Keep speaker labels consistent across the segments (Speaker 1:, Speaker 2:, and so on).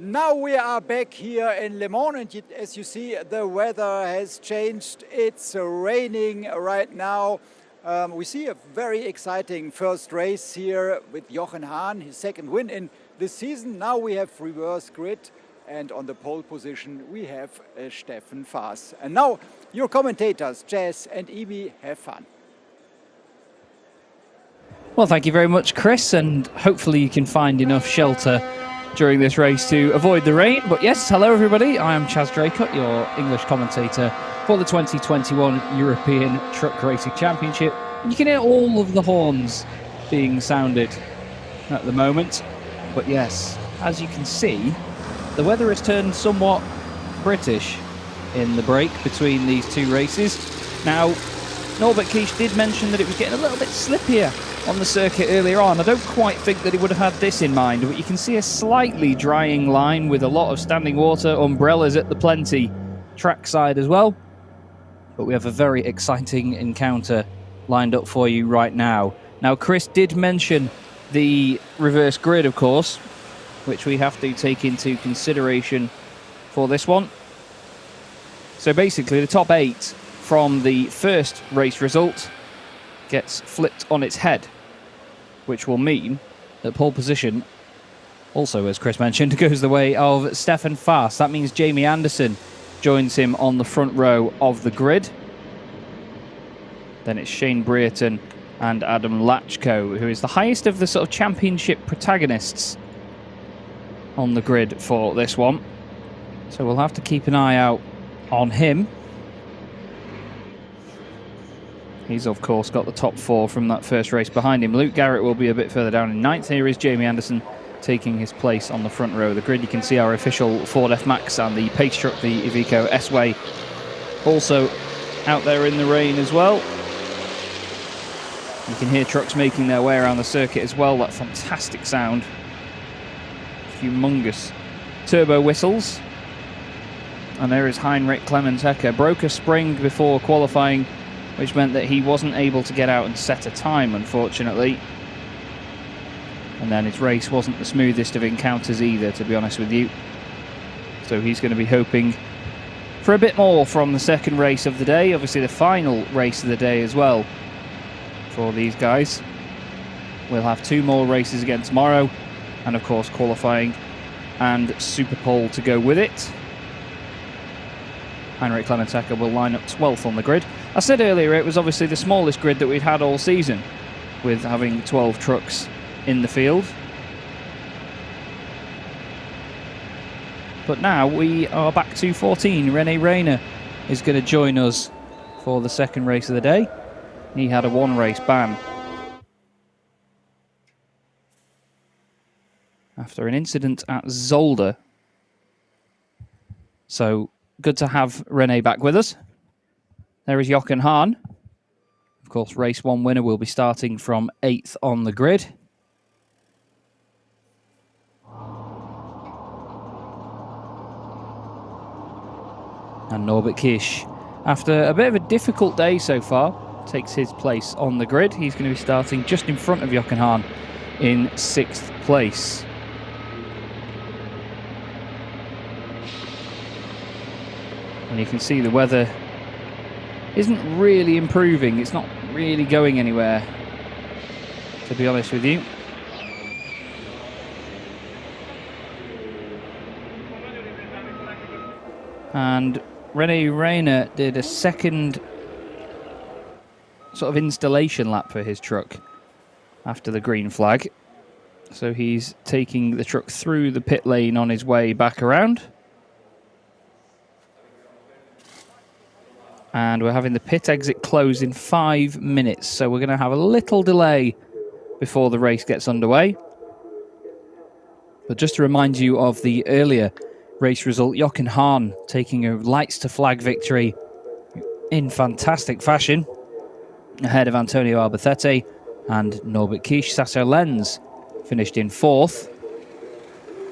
Speaker 1: Now we are back here in Le Mans, and as you see, the weather has changed. It's raining right now. We see a very exciting first race here with Jochen Hahn, his second win in this season. Now we have reverse grid, and on the pole position we have Steffen Faas. And now your commentators, Jazz and Ibi, have fun.
Speaker 2: Well, thank you very much, Chris, and hopefully you can find enough shelter during this race to avoid the rain. But yes, hello everybody, I am Chaz Draycott, your English commentator for the 2021 European Truck Racing Championship. And you can hear all of the horns being sounded at the moment. But yes, as you can see, the weather has turned somewhat British in the break between these two races. Now, Norbert Kish did mention that it was getting a little bit slippier on the circuit earlier on. I don't quite think that he would have had this in mind, but you can see a slightly drying line with a lot of standing water, umbrellas at the plenty trackside as well. But we have a very exciting encounter lined up for you right now. Now, Chris did mention the reverse grid, of course, which we have to take into consideration for this one. So basically, the top 8 from the first race result gets flipped on its head, which will mean that pole position, also as Chris mentioned, goes the way of Steffen Faas. That means Jamie Anderson joins him on the front row of the grid. Then it's Shane Brereton and Adam Lachko, who is the highest of the sort of championship protagonists on the grid for this one. So we'll have to keep an eye out on him. He's, of course, got the top 4 from that first race behind him. Luke Garrett will be a bit further down in 9th. Here is Jamie Anderson taking his place on the front row of the grid. You can see our official Ford F-Max and the pace truck, the Iveco S-Way, also out there in the rain as well. You can hear trucks making their way around the circuit as well. That fantastic sound. Humongous turbo whistles. And there is Heinrich Clemens-Hecker. Broke a spring before qualifying, which meant that he wasn't able to get out and set a time, unfortunately. And then his race wasn't the smoothest of encounters either, to be honest with you. So he's going to be hoping for a bit more from the second race of the day. Obviously the final race of the day as well for these guys. We'll have 2 more races again tomorrow, and of course qualifying and Super Pole to go with it. Heinrich Clemens-Hecker will line up 12th on the grid. I said earlier it was obviously the smallest grid that we'd had all season, with having 12 trucks in the field. But now we are back to 14. René Rayner is going to join us for the second race of the day. He had a 1-race ban after an incident at Zolder. So good to have René back with us. There is Jochen Hahn. Of course, race 1 winner will be starting from 8th on the grid. And Norbert Kish, after a bit of a difficult day so far, takes his place on the grid. He's going to be starting just in front of Jochen Hahn in 6th place. And you can see the weather isn't really improving. It's not really going anywhere, to be honest with you. And René Rayner did a second sort of installation lap for his truck after the green flag. So he's taking the truck through the pit lane on his way back around. And we're having the pit exit close in 5 minutes. So we're going to have a little delay before the race gets underway. But just to remind you of the earlier race result, Jochen Hahn taking a lights to flag victory in fantastic fashion ahead of Antonio Albacete and Norbert Kish. Sasser Lenz finished in 4th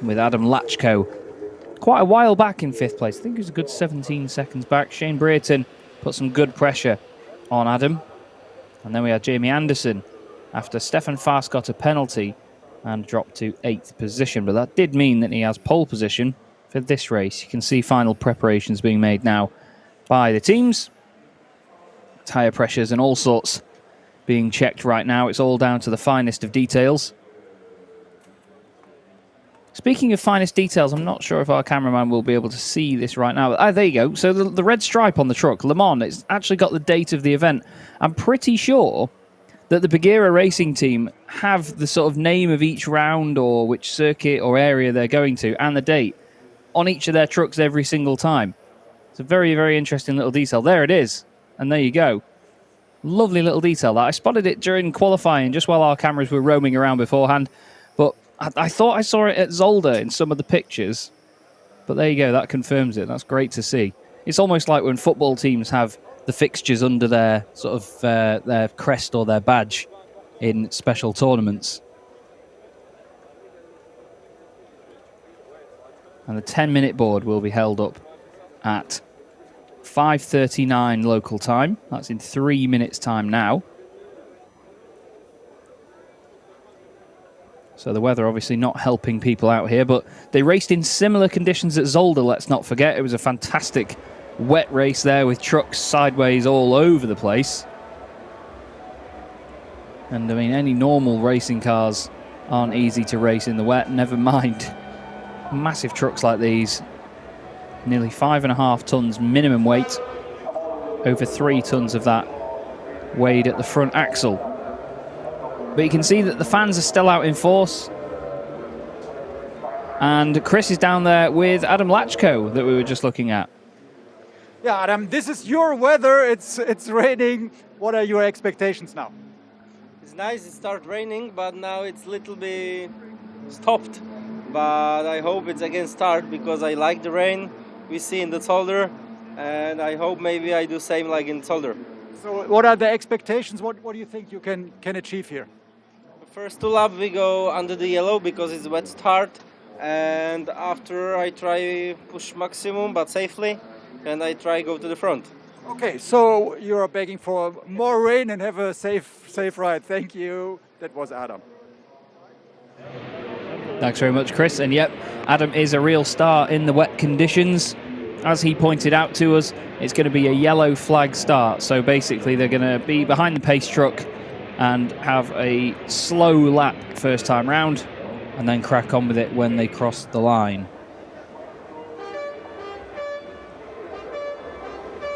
Speaker 2: with Adam Lachko quite a while back in 5th place. I think he was a good 17 seconds back. Shane Brereton put some good pressure on Adam. And then we had Jamie Anderson after Steffen Faas got a penalty and dropped to 8th position. But that did mean that he has pole position for this race. You can see final preparations being made now by the teams. Tyre pressures and all sorts being checked right now. It's all down to the finest of details. Speaking of finest details, I'm not sure if our cameraman will be able to see this right now. Ah, there you go. So the red stripe on the truck, Le Mans, it's actually got the date of the event. I'm pretty sure that the Bagheera racing team have the sort of name of each round or which circuit or area they're going to and the date on each of their trucks every single time. It's a very, very interesting little detail. There it is. And there you go. Lovely little detail. I spotted it during qualifying just while our cameras were roaming around beforehand. But I thought I saw it at Zolder in some of the pictures. But there you go. That confirms it. That's great to see. It's almost like when football teams have the fixtures under their sort of their crest or their badge in special tournaments. And the 10-minute board will be held up at 5:39 local time. That's in 3 minutes' time now. So the weather obviously not helping people out here, but they raced in similar conditions at Zolder, let's not forget. It was a fantastic wet race there with trucks sideways all over the place. And I mean, any normal racing cars aren't easy to race in the wet, never mind massive trucks like these. Nearly 5.5 tons minimum weight. Over 3 tons of that weighed at the front axle. But you can see that the fans are still out in force. And Chris is down there with Adam Lachko that we were just looking at.
Speaker 1: Yeah, Adam, this is your weather. It's raining. What are your expectations now?
Speaker 3: It's nice. It started raining, but now it's a little bit stopped. But I hope it's again start because I like the rain we see in the Zolder, and I hope maybe I do same like in Zolder.
Speaker 1: So what are the expectations? What do you think you can achieve here?
Speaker 3: The first 2 laps we go under the yellow because it's a wet start, and after I try push maximum but safely, and I try go to the front.
Speaker 1: Okay, so you're begging for more rain and have a safe ride. Thank you. That was Adam.
Speaker 2: Thanks very much, Chris. And yep, Adam is a real star in the wet conditions. As he pointed out to us, it's going to be a yellow flag start. So basically they're going to be behind the pace truck and have a slow lap first time round and then crack on with it when they cross the line.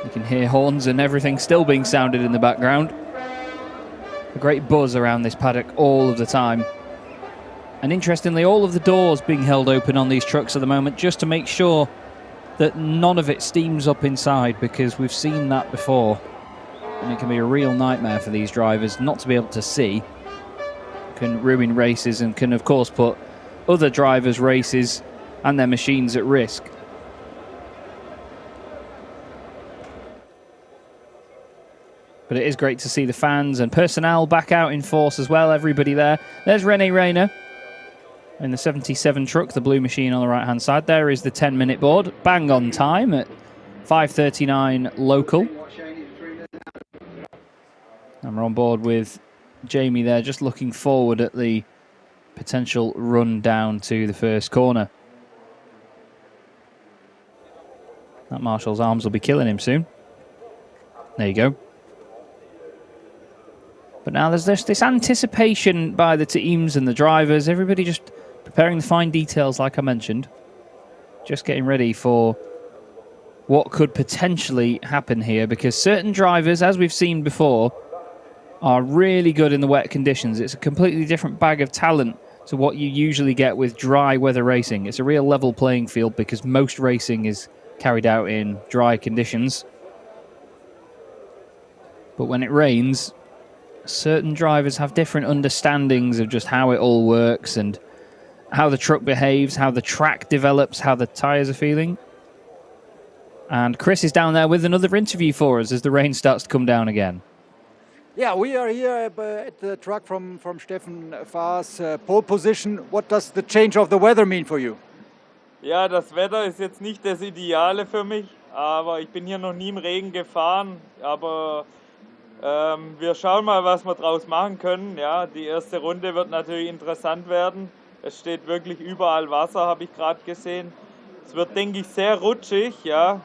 Speaker 2: You can hear horns and everything still being sounded in the background. A great buzz around this paddock all of the time. And interestingly, all of the doors being held open on these trucks at the moment just to make sure that none of it steams up inside, because we've seen that before. And it can be a real nightmare for these drivers not to be able to see. It can ruin races and can, of course, put other drivers' races and their machines at risk. But it is great to see the fans and personnel back out in force as well. Everybody there. There's Rene Rayner in the 77 truck, the blue machine on the right-hand side. There is the 10-minute board, bang on time at 5:39 local. And we're on board with Jamie there, just looking forward at the potential run down to the first corner. That Marshall's arms will be killing him soon. There you go. But now there's this anticipation by the teams and the drivers, everybody just preparing the fine details like I mentioned. Just getting ready for what could potentially happen here, because certain drivers, as we've seen before, are really good in the wet conditions. It's a completely different bag of talent to what you usually get with dry weather racing. It's a real level playing field because most racing is carried out in dry conditions. But when it rains, certain drivers have different understandings of just how it all works and how the truck behaves, how the track develops, how the tyres are feeling. And Chris is down there with another interview for us as the rain starts to come down again.
Speaker 1: Yeah, we are here at the truck from Steffen Fahr's pole position. What does the change of the weather mean for you?
Speaker 4: Ja, das Wetter ist jetzt nicht das Ideale für mich, aber ich bin hier noch nie im Regen gefahren. Aber Wir schauen mal, was wir draus machen können. Ja, die erste Runde wird natürlich interessant werden. Es steht wirklich überall Wasser, habe ich gerade gesehen. Es wird, denke ich, sehr rutschig. Ja.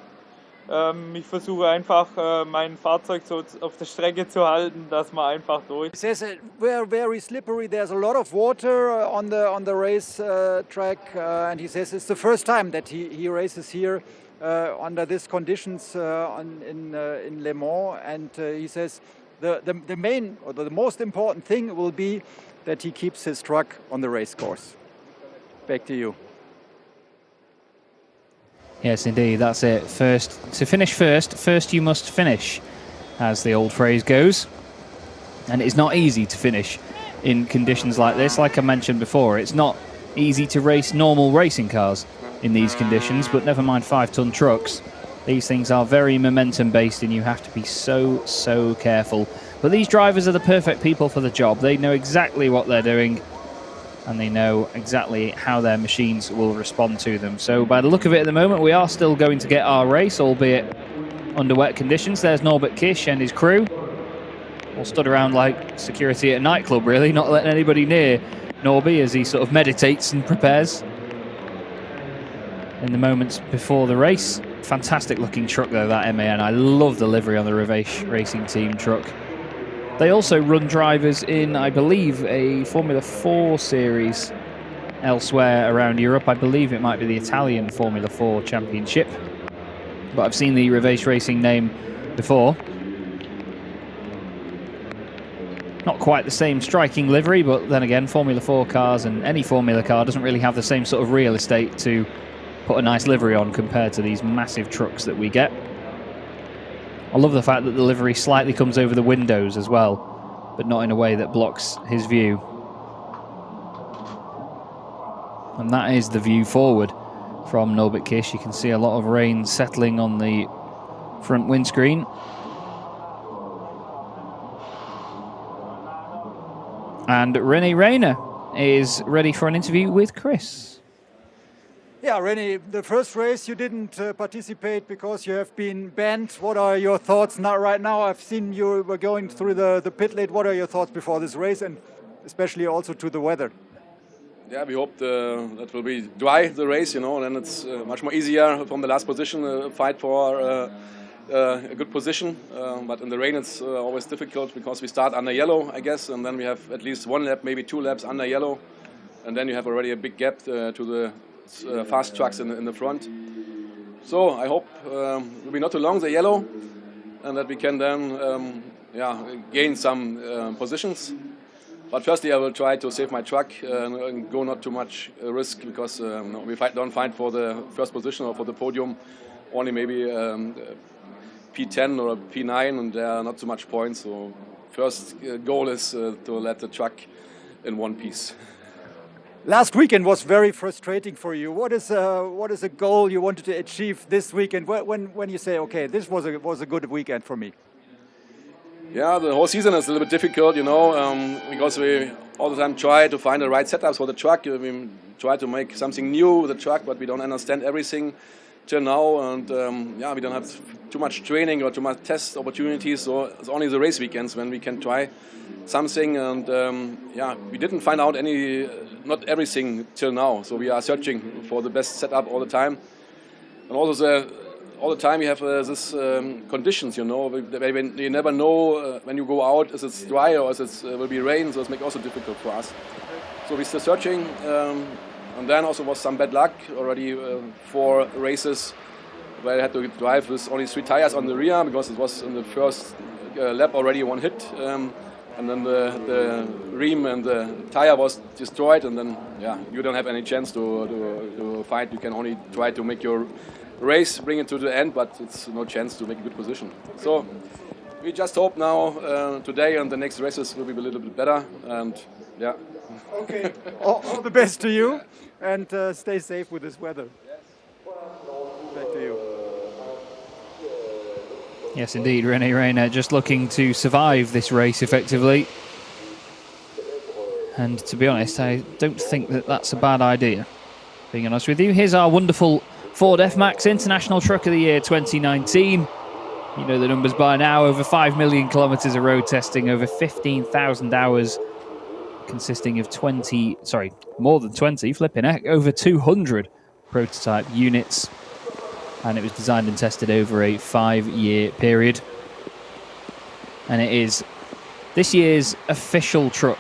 Speaker 4: Ich versuche einfach, mein Fahrzeug so auf der Strecke zu halten, dass man einfach durch.
Speaker 1: He says we're very slippery. There's a lot of water on the race track, and he says it's the first time that he races here under these conditions in Le Mans. And he says the main or the most important thing will be that he keeps his truck on the race course. Back to you.
Speaker 2: Yes, indeed, that's it. To finish first you must finish, as the old phrase goes. And it's not easy to finish in conditions like this. Like I mentioned before, it's not easy to race normal racing cars in these conditions, but never mind 5-ton trucks. These things are very momentum-based and you have to be so careful. But these drivers are the perfect people for the job. They know exactly what they're doing, and they know exactly how their machines will respond to them. So by the look of it at the moment, we are still going to get our race, albeit under wet conditions. There's Norbert Kisch and his crew, all stood around like security at a nightclub, really, not letting anybody near Norby as he sort of meditates and prepares in the moments before the race. Fantastic looking truck though, that MAN. I love the livery on the Reveish Racing Team truck. They also run drivers in, I believe, a Formula 4 series elsewhere around Europe. I believe it might be the Italian Formula 4 Championship. But I've seen the Reveish Racing name before. Not quite the same striking livery, but then again, Formula 4 cars and any Formula car doesn't really have the same sort of real estate to put a nice livery on compared to these massive trucks that we get. I love the fact that the livery slightly comes over the windows as well, but not in a way that blocks his view. And that is the view forward from Norbert Kisch. You can see a lot of rain settling on the front windscreen. And René Reiner is ready for an interview with Chris.
Speaker 1: Yeah, René, the first race you didn't participate because you have been banned. What are your thoughts now? Right now, I've seen you were going through the pit lane. What are your thoughts before this race, and especially also to the weather?
Speaker 5: Yeah, we hope that will be dry, the race, you know, and then it's much more easier from the last position, fight for a good position. But in the rain, it's always difficult because we start under yellow, I guess, and then we have at least one lap, maybe 2 laps under yellow, and then you have already a big gap to the fast trucks in the front. So I hope it will be not too long, the yellow, and that we can then gain some positions. But firstly, I will try to save my truck and go not too much risk, because we don't fight for the first position or for the podium, only maybe P10 or P9, and there are not so much points. So first goal is to let the truck in one piece.
Speaker 1: Last weekend was very frustrating for you. What is a goal you wanted to achieve this weekend? When you say, okay, this was a good weekend for me?
Speaker 5: Yeah, the whole season is a little bit difficult, you know, because we all the time try to find the right setups for the truck. We try to make something new with the truck, but we don't understand everything till now. And we don't have too much training or too much test opportunities. So it's only the race weekends when we can try something. And we didn't find out not everything till now. So we are searching for the best setup all the time. And also all the time you have these conditions, you know. You never know when you go out, is it dry or is it will be rain, so it's make also difficult for us. So we're still searching, and then also was some bad luck already 4 races where I had to drive with only 3 tires on the rear, because it was in the first lap already one hit, and then the rim and the tire was destroyed, and then you don't have any chance to fight. You can only try to make your race, bring it to the end, but it's no chance to make a good position. So we just hope now today and the next races will be a little bit better, and yeah.
Speaker 1: Okay, all the best to you, and stay safe with this weather. Back to you.
Speaker 2: Yes, indeed, René Reiner just looking to survive this race effectively. And to be honest, I don't think that that's a bad idea, being honest with you. Here's our wonderful Ford F-Max International Truck of the Year 2019. You know the numbers by now. Over 5 million kilometers of road testing, over 15,000 hours, consisting of more than 20, flipping heck, over 200 prototype units. And it was designed and tested over a 5-year period. And it is this year's official truck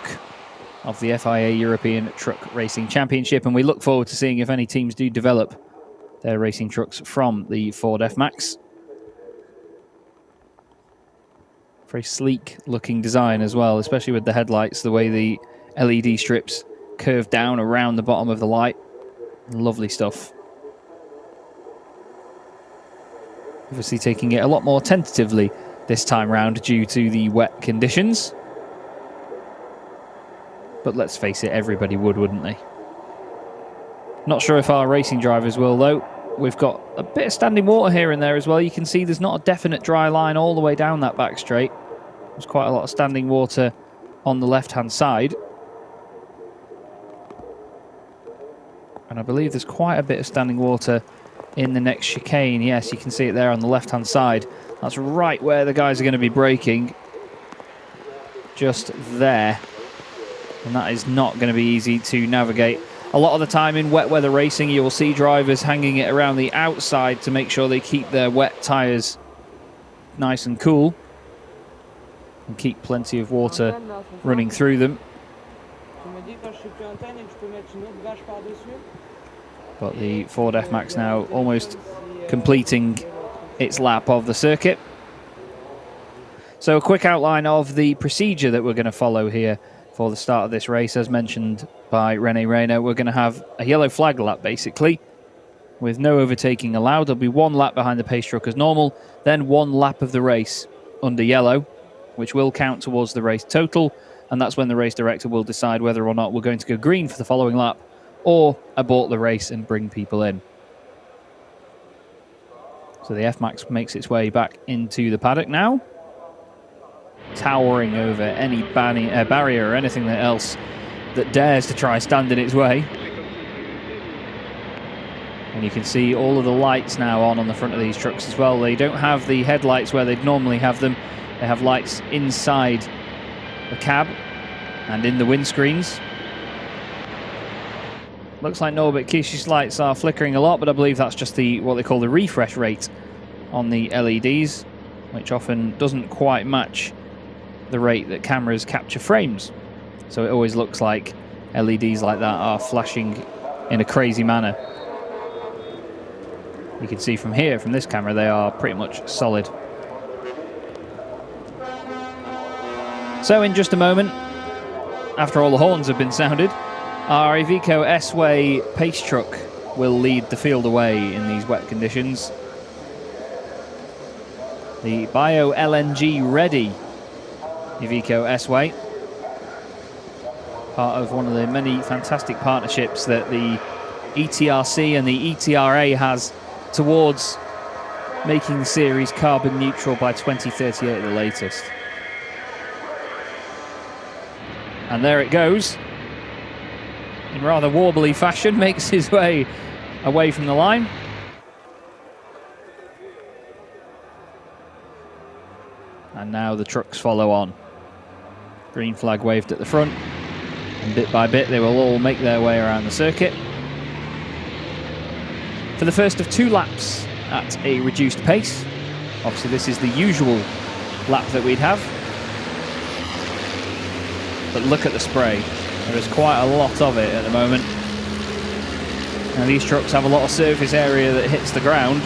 Speaker 2: of the FIA European Truck Racing Championship. And we look forward to seeing if any teams do develop their racing trucks from the Ford F-Max. Very sleek looking design as well, especially with the headlights, the way the LED strips curve down around the bottom of the light. Lovely stuff. Obviously taking it a lot more tentatively this time round due to the wet conditions. But let's face it, everybody would, wouldn't they? Not sure if our racing drivers will, though. We've got a bit of standing water here and there as well. You can see there's not a definite dry line all the way down that back straight. There's quite a lot of standing water on the left-hand side. And I believe there's quite a bit of standing water in the next chicane. Yes, you can see it there on the left-hand side. That's right where the guys are going to be braking. Just there. And that is not going to be easy to navigate. A lot of the time in wet weather racing, you will see drivers hanging it around the outside to make sure they keep their wet tyres nice and cool and keep plenty of water running through them. But the Ford F-Max now almost completing its lap of the circuit. So a quick outline of the procedure that we're going to follow here for the start of this race. As mentioned by René Reina, we're going to have a yellow flag lap basically, with no overtaking allowed. There'll be one lap behind the pace truck as normal, then one lap of the race under yellow, which will count towards the race total, and that's when the race director will decide whether or not we're going to go green for the following lap or abort the race and bring people in. So the F-Max makes its way back into the paddock now, towering over any barrier or anything else that dares to try stand in its way. And you can see all of the lights now on the front of these trucks as well. They don't have the headlights where they'd normally have them. They have lights inside the cab and in the windscreens. Looks like Norbert Kisch's lights are flickering a lot, but I believe that's just what they call the refresh rate on the LEDs, which often doesn't quite match the rate that cameras capture frames. So it always looks like LEDs like that are flashing in a crazy manner. You can see from here, from this camera, they are pretty much solid. So in just a moment, after all the horns have been sounded, our Iveco S-Way pace truck will lead the field away in these wet conditions. The bio-LNG ready Iveco S-Way, part of one of the many fantastic partnerships that the ETRC and the ETRA has towards making the series carbon neutral by 2038 at the latest. And there it goes. In rather warbly fashion, makes his way away from the line. And now the trucks follow on. Green flag waved at the front, and bit by bit they will all make their way around the circuit. For the first of 2 laps at a reduced pace. Obviously this is the usual lap that we'd have. But look at the spray. There is quite a lot of it at the moment. Now these trucks have a lot of surface area that hits the ground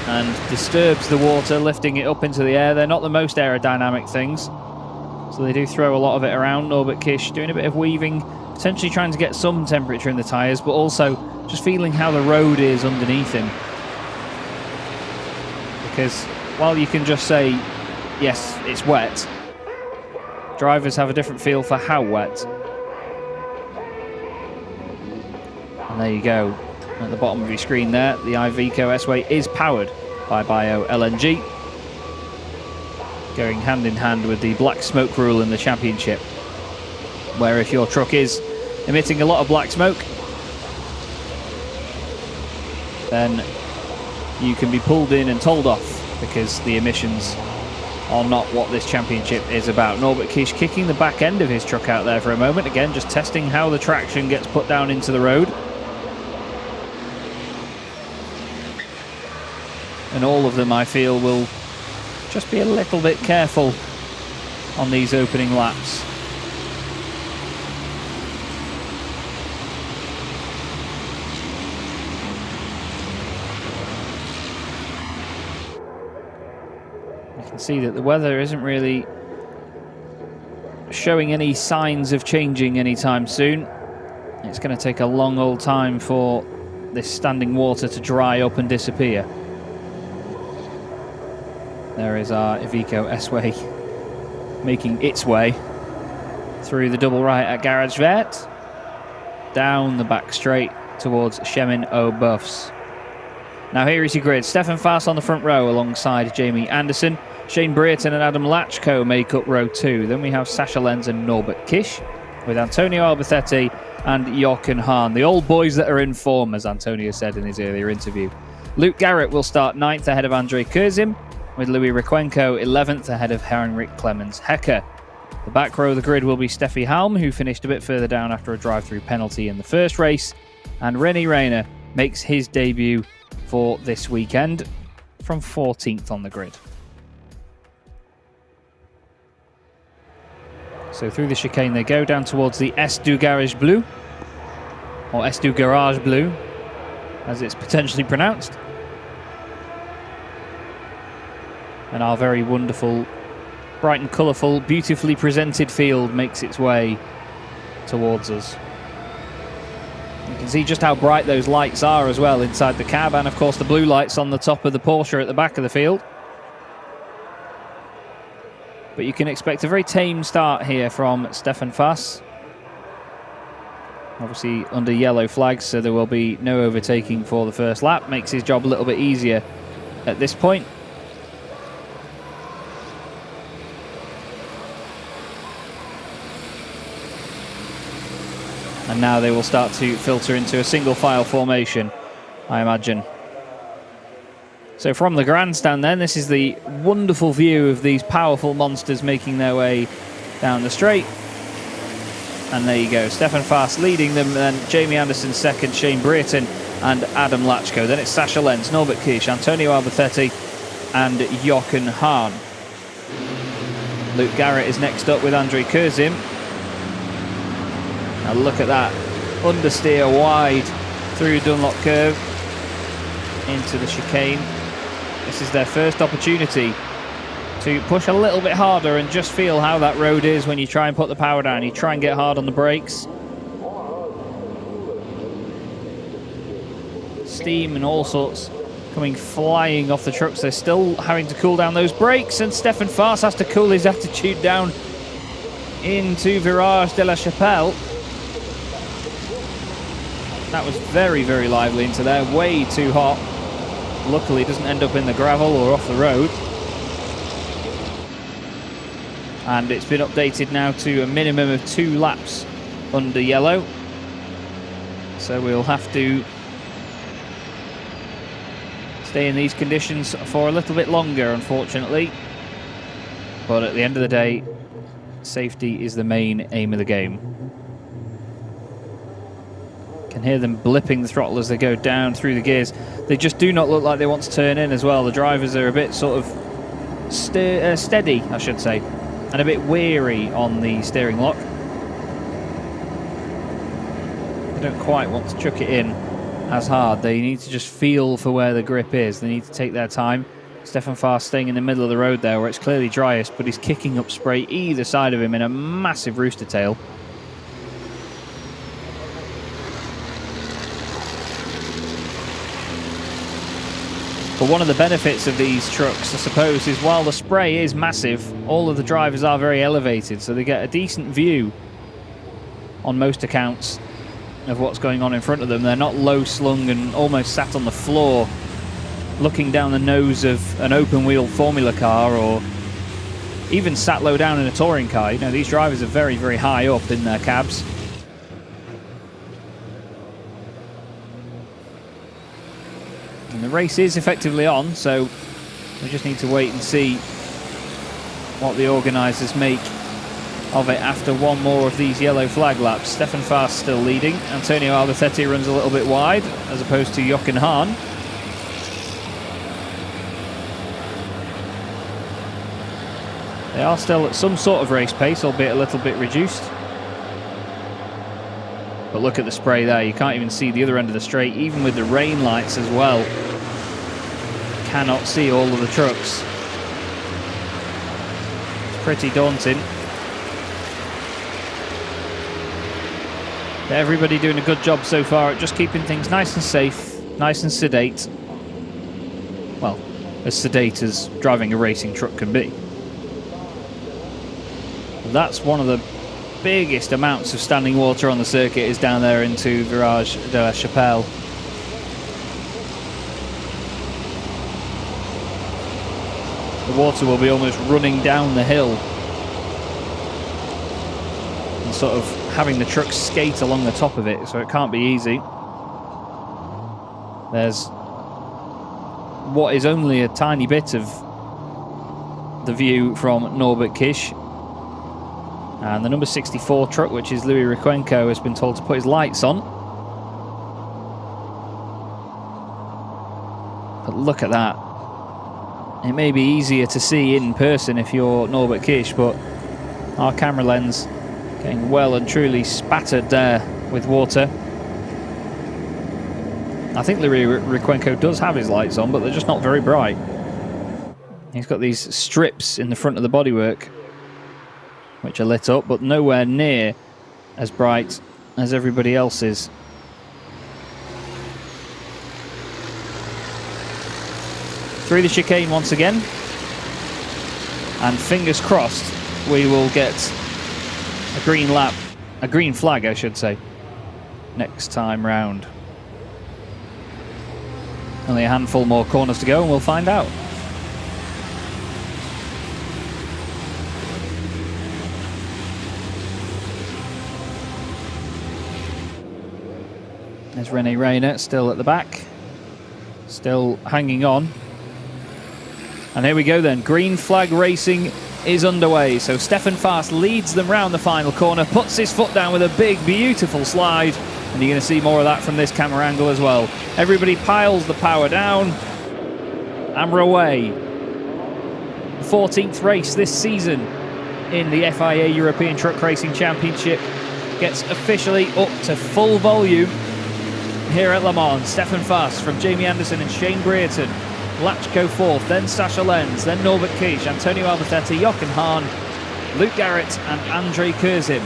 Speaker 2: and disturbs the water, lifting it up into the air. They're not the most aerodynamic things, so they do throw a lot of it around. Norbert Kisch doing a bit of weaving, potentially trying to get some temperature in the tyres, but also just feeling how the road is underneath him. Because while you can just say, yes, it's wet, drivers have a different feel for how wet. And there you go. At the bottom of your screen there, the Iveco S-Way is powered by bio-LNG, going hand in hand with the black smoke rule in the championship, where if your truck is emitting a lot of black smoke, then you can be pulled in and told off because the emissions are not what this championship is about. Norbert Kish kicking the back end of his truck out there for a moment. Again, just testing how the traction gets put down into the road. And all of them, I feel, will just be a little bit careful on these opening laps. You can see that the weather isn't really showing any signs of changing anytime soon. It's going to take a long old time for this standing water to dry up and disappear. There is our Iveco S-Way making its way through the double right at Garage Vet, down the back straight towards Chemin aux Buffs. Now here is your grid. Stefan Faas on the front row alongside Jamie Anderson. Shane Brereton and Adam Lachko make up row 2. Then we have Sasha Lenz and Norbert Kish, with Antonio Albacete and Jochen Hahn, the old boys that are in form, as Antonio said in his earlier interview. Luke Garrett will start 9th ahead of Andrei Kurzim, with Louis Requenco 11th ahead of Henrik Clemens Hecker. The back row of the grid will be Steffi Halm, who finished a bit further down after a drive-through penalty in the first race, and René Reiner makes his debut for this weekend from 14th on the grid. So through the chicane they go down towards the S du Garage Bleu, or S du Garage Bleu, as it's potentially pronounced. And our very wonderful, bright and colourful, beautifully presented field makes its way towards us. You can see just how bright those lights are as well inside the cab, and of course the blue lights on the top of the Porsche at the back of the field. But you can expect a very tame start here from Stefan Faas. Obviously under yellow flags, so there will be no overtaking for the first lap. Makes his job a little bit easier at this point. And now they will start to filter into a single file formation, I imagine. So from the grandstand then, this is the wonderful view of these powerful monsters making their way down the straight. And there you go, Stefan Faas leading them, then Jamie Anderson second, Shane Brereton and Adam Lachko. Then it's Sasha Lenz, Norbert Kish, Antonio Albacete and Jochen Hahn. Luke Garrett is next up with Andrei Kurzim. Now look at that, understeer wide through Dunlop Curve into the chicane. This is their first opportunity to push a little bit harder and just feel how that road is when you try and put the power down. You try and get hard on the brakes. Steam and all sorts coming flying off the trucks. They're still having to cool down those brakes, and Stefan Faas has to cool his attitude down into Virage de la Chapelle. That was very, very lively into there, way too hot. Luckily it doesn't end up in the gravel or off the road. And it's been updated now to a minimum of 2 laps under yellow. So we'll have to stay in these conditions for a little bit longer, unfortunately. But at the end of the day, safety is the main aim of the game. Can hear them blipping the throttle as they go down through the gears. They just do not look like they want to turn in as well. The drivers are a bit sort of steady, I should say, and a bit weary on the steering lock. They don't quite want to chuck it in as hard. They need to just feel for where the grip is. They need to take their time. Stefan Faas staying in the middle of the road there where it's clearly driest, but he's kicking up spray either side of him in a massive rooster tail. But one of the benefits of these trucks, I suppose, is while the spray is massive, all of the drivers are very elevated, so they get a decent view on most accounts of what's going on in front of them. They're not low slung and almost sat on the floor looking down the nose of an open wheel Formula car, or even sat low down in a touring car. You know, these drivers are very, very high up in their cabs. And the race is effectively on, so We just need to wait and see what the organisers make of it after one more of these yellow flag laps. Stefan Fast still leading. Antonio Albacete runs a little bit wide as opposed to Jochen Hahn. They are still at some sort of race pace, albeit a little bit reduced. But look at the spray there. You can't even see the other end of the straight, even with the rain lights as well. Cannot see all of the trucks. It's pretty daunting. Everybody doing a good job so far at just keeping things nice and safe, nice and sedate. Well, as sedate as driving a racing truck can be. That's one of the biggest amounts of standing water on the circuit, is down there into Virage de la Chapelle. The water will be almost running down the hill and sort of having the truck skate along the top of it, so it can't be easy. There's what is only a tiny bit of the view from Norbert Kisch. And the number 64 truck, which is Louis Requenco, has been told to put his lights on. But look at that. It may be easier to see in person if you're Norbert Kisch, but our camera lens getting well and truly spattered there with water. I think Louis Requenco does have his lights on, but they're just not very bright. He's got these strips in the front of the bodywork which are lit up, but nowhere near as bright as everybody else's. Through the chicane once again, and fingers crossed we will get a green lap, a green flag I should say, next time round. Only a handful more corners to go and we'll find out. There's Rene Rayner still at the back, still hanging on. And here we go then, green flag racing is underway. So Stefan Fast leads them round the final corner, puts his foot down with a big, beautiful slide. And you're going to see more of that from this camera angle as well. Everybody piles the power down, and we're away. 14th race this season in the FIA European Truck Racing Championship gets officially up to full volume here at Le Mans. Stefan Fast from Jamie Anderson and Shane Brereton. Latchko fourth, then Sasha Lenz, then Norbert Kisch, Antonio Albacete, Jochen Hahn, Luke Garrett and Andrei Kurzim.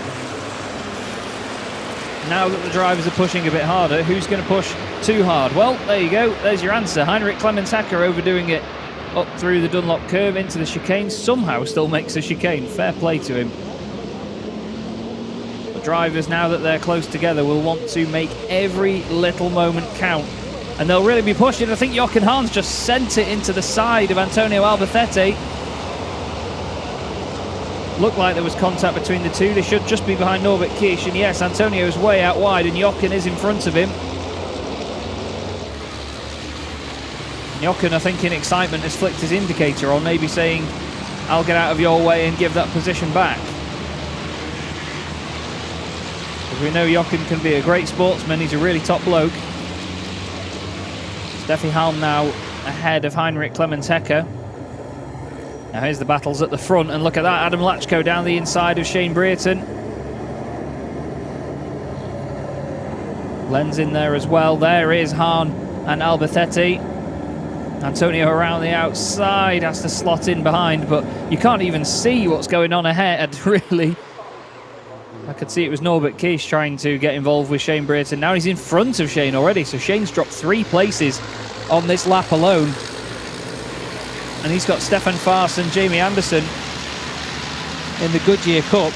Speaker 2: Now that the drivers are pushing a bit harder, who's going to push too hard? Well, there you go, there's your answer. Heinrich Clemens-Hecker overdoing it up through the Dunlop curve into the chicane, somehow still makes a chicane. Fair play to him. The drivers, now that they're close together, will want to make every little moment count. And they'll really be pushing. I think Jochen Hahn's just sent it into the side of Antonio Albacete. Looked like there was contact between the two. They should just be behind Norbert Kisch. And yes, Antonio's way out wide and Jochen is in front of him. Jochen, I think in excitement, has flicked his indicator on, maybe saying, I'll get out of your way and give that position back. As we know, Jochen can be a great sportsman. He's a really top bloke. Steffi Halm now ahead of Heinrich Clemens-Hecker. Now here's the battles at the front, and look at that, Adam Latchko down the inside of Shane Brereton. Lenz in there as well. There is Hahn and Albacete. Antonio around the outside, has to slot in behind, but you can't even see what's going on ahead, really. I could see it was Norbert Kisch trying to get involved with Shane Brereton. Now he's in front of Shane already, so Shane's dropped 3 places on this lap alone. And he's got Stefan Fast and Jamie Anderson in the Goodyear Cup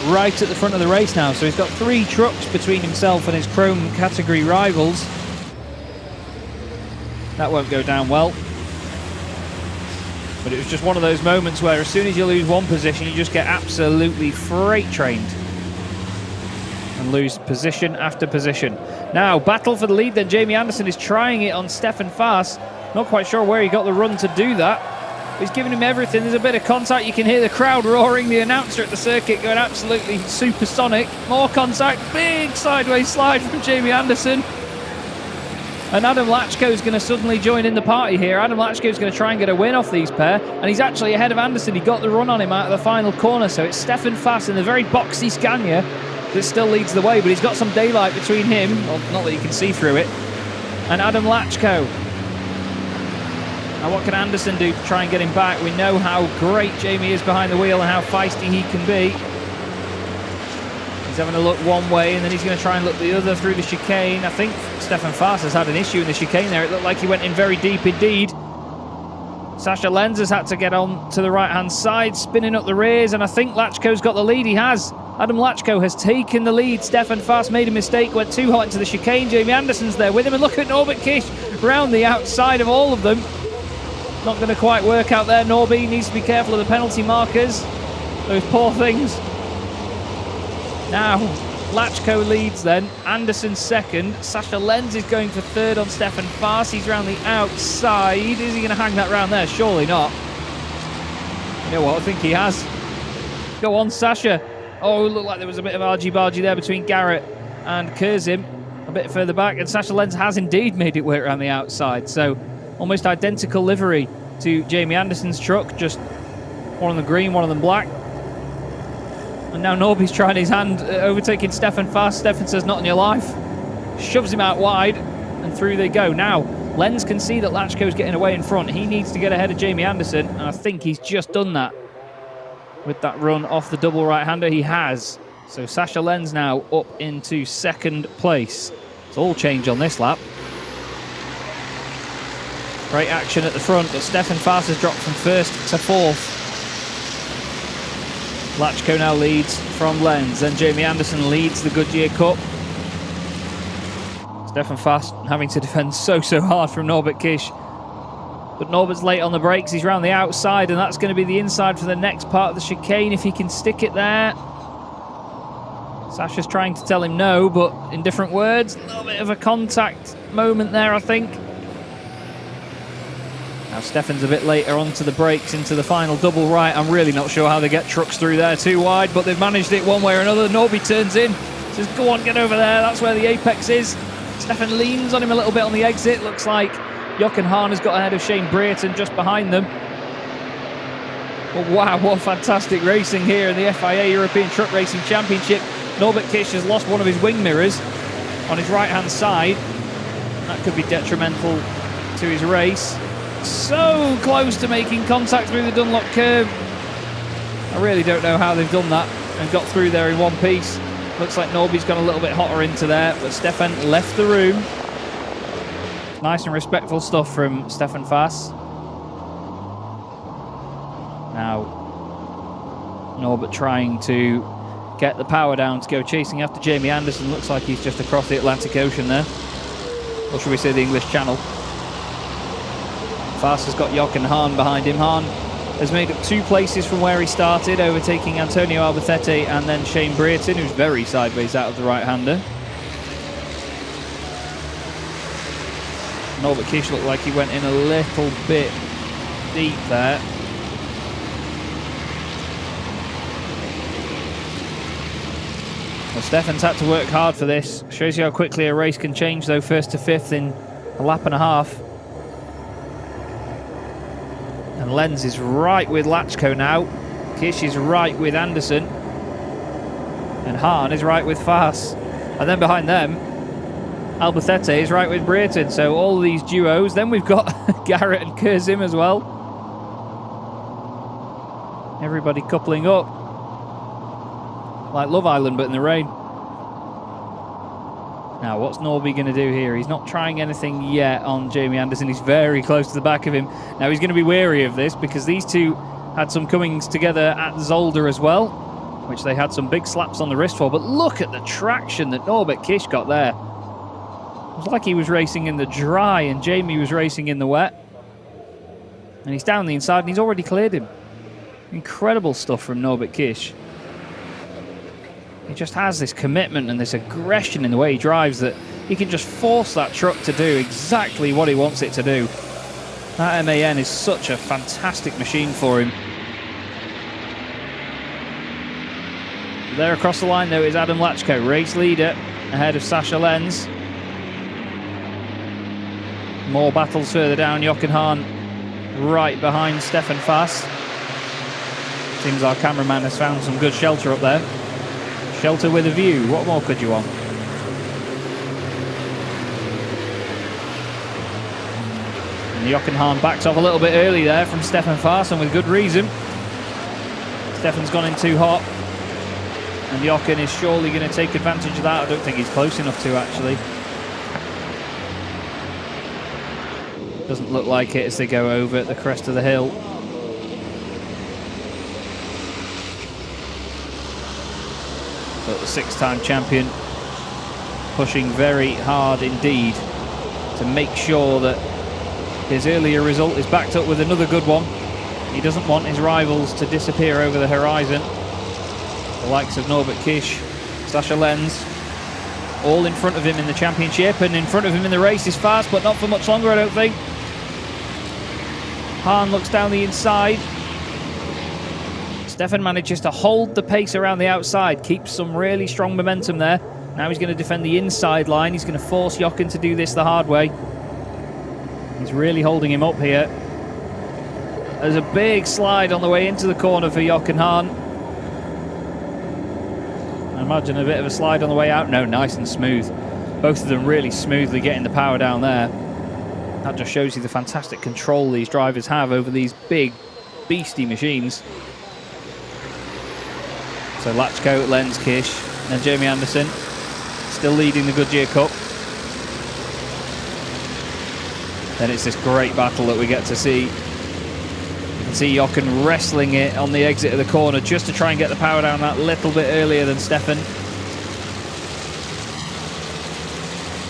Speaker 2: right at the front of the race now. So he's got 3 trucks between himself and his Chrome category rivals. That won't go down well. But it was just one of those moments where as soon as you lose one position, you just get absolutely freight trained and lose position after position. Now, battle for the lead then. Jamie Anderson is trying it on Stefan Fast. Not quite sure where he got the run to do that. He's giving him everything. There's a bit of contact. You can hear the crowd roaring. The announcer at the circuit going absolutely supersonic. More contact. Big sideways slide from Jamie Anderson. And Adam Lachko is going to suddenly join in the party here. Adam Lachko is going to try and get a win off these pair. And he's actually ahead of Anderson. He got the run on him out of the final corner. So it's Stefan Fass in the very boxy Scania that still leads the way. But he's got some daylight between him. Well, not that you can see through it. And Adam Lachko. Now what can Anderson do to try and get him back? We know how great Jamie is behind the wheel and how feisty he can be. He's having a look one way and then he's going to try and look the other through the chicane. I think Stefan Fass has had an issue in the chicane there. It looked like he went in very deep indeed. Sasha Lenz has had to get on to the right-hand side, spinning up the rears, and I think Lachko's got the lead. He has. Adam Lachko has taken the lead. Stefan Fass made a mistake, went too hot into the chicane. Jamie Anderson's there with him, and look at Norbert Kish round the outside of all of them. Not going to quite work out there. Norby needs to be careful of the penalty markers. Those poor things. Now, Lachko leads then. Anderson second. Sasha Lenz is going for third on Stefan Fass. He's round the outside. Is he going to hang that round there? Surely not. You know what? I think he has. Go on, Sasha. Oh, it looked like there was a bit of argy-bargy there between Garrett and Kurzim. A bit further back. And Sasha Lenz has indeed made it work around the outside. So, almost identical livery to Jamie Anderson's truck. Just one of them green, one of them black. And now Norby's trying his hand, overtaking Stefan Fass. Stefan says, not in your life. Shoves him out wide, and through they go. Now, Lenz can see that Lachko's getting away in front. He needs to get ahead of Jamie Anderson, and I think he's just done that. With that run off the double right-hander, he has. So Sasha Lenz now up into second place. It's all change on this lap. Great action at the front, but Stefan Fass has dropped from first to fourth. Lachko now leads from Lenz, then Jamie Anderson leads the Goodyear Cup. Stefan Fass having to defend so hard from Norbert Kish. But Norbert's late on the brakes, he's round the outside, and that's going to be the inside for the next part of the chicane if he can stick it there. Sasha's trying to tell him no, but in different words. A little bit of a contact moment there, I think. Now Stefan's a bit later onto the brakes into the final double right. I'm really not sure how they get trucks through there too wide, but they've managed it one way or another. Norby turns in, says, go on, get over there. That's where the apex is. Stefan leans on him a little bit on the exit. Looks like Jochen Hahn has got ahead of Shane Brereton just behind them. But wow, what fantastic racing here in the FIA European Truck Racing Championship. Norbert Kish has lost one of his wing mirrors on his right-hand side. That could be detrimental to his race. So close to making contact through the Dunlop curve. I really don't know how they've done that and got through there in one piece. Looks like Norby's gone a little bit hotter into there, but Stefan left the room. Nice and respectful stuff from Stefan Fass. Now, Norbert trying to get the power down to go chasing after Jamie Anderson. Looks like he's just across the Atlantic Ocean there. Or should we say the English Channel. Fass has got Jochen Hahn behind him. Hahn has made up 2 places from where he started, overtaking Antonio Albacete and then Shane Brereton, who's very sideways out of the right-hander. Norbert Kish looked like he went in a little bit deep there. Well, Stefan's had to work hard for this. Shows you how quickly a race can change, though, first to fifth in a lap and a half. And Lenz is right with Lachko now. Kish is right with Anderson. And Hahn is right with Fass. And then behind them, Albacete is right with Brereton. So all of these duos. Then we've got Garrett and Kurzim as well. Everybody coupling up. Like Love Island, but in the rain. Now, what's Norby going to do here? He's not trying anything yet on Jamie Anderson. He's very close to the back of him. Now, he's going to be wary of this because these two had some comings together at Zolder as well, which they had some big slaps on the wrist for. But look at the traction that Norbert Kish got there. It was like he was racing in the dry and Jamie was racing in the wet. And he's down the inside and he's already cleared him. Incredible stuff from Norbert Kish. He just has this commitment and this aggression in the way he drives that he can just force that truck to do exactly what he wants it to do. That MAN is such a fantastic machine for him. There across the line, though, is Adam Lachko, race leader, ahead of Sasha Lenz. More battles further down. Jochen Hahn right behind Stefan Fass. Seems our cameraman has found some good shelter up there. Shelter with a view. What more could you want? And Jochen Hahn backs off a little bit early there from Stefan Fass, and with good reason. Stefan's gone in too hot. And Jochen is surely going to take advantage of that. I don't think he's close enough to, actually. Doesn't look like it as they go over at the crest of the hill. But the six-time champion pushing very hard indeed to make sure that his earlier result is backed up with another good one. He doesn't want his rivals to disappear over the horizon. The likes of Norbert Kisch, Sasha Lenz, all in front of him in the championship, and in front of him in the race is Fass, but not for much longer, I don't think. Hahn looks down the inside. Stefan manages to hold the pace around the outside, keeps some really strong momentum there. Now he's going to defend the inside line. He's going to force Jochen to do this the hard way. He's really holding him up here. There's a big slide on the way into the corner for Jochen Hahn. I imagine a bit of a slide on the way out. No, nice and smooth. Both of them really smoothly getting the power down there. That just shows you the fantastic control these drivers have over these big, beastie machines. So Lachko, Lenz, Kisch, and Jamie Anderson still leading the Goodyear Cup. Then it's this great battle that we get to see. You can see Jochen wrestling it on the exit of the corner just to try and get the power down that little bit earlier than Stefan.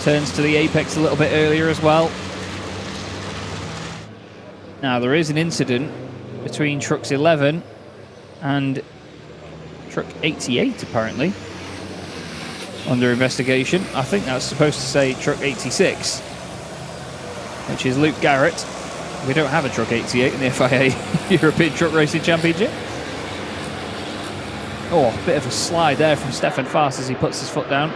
Speaker 2: Turns to the apex a little bit earlier as well. Now there is an incident between trucks 11 and truck 88 apparently under investigation. I think that's supposed to say truck 86, which is Luke Garrett. We don't have a truck 88 in the FIA European Truck Racing Championship. Oh, a bit of a slide there from Stefan Fass as he puts his foot down.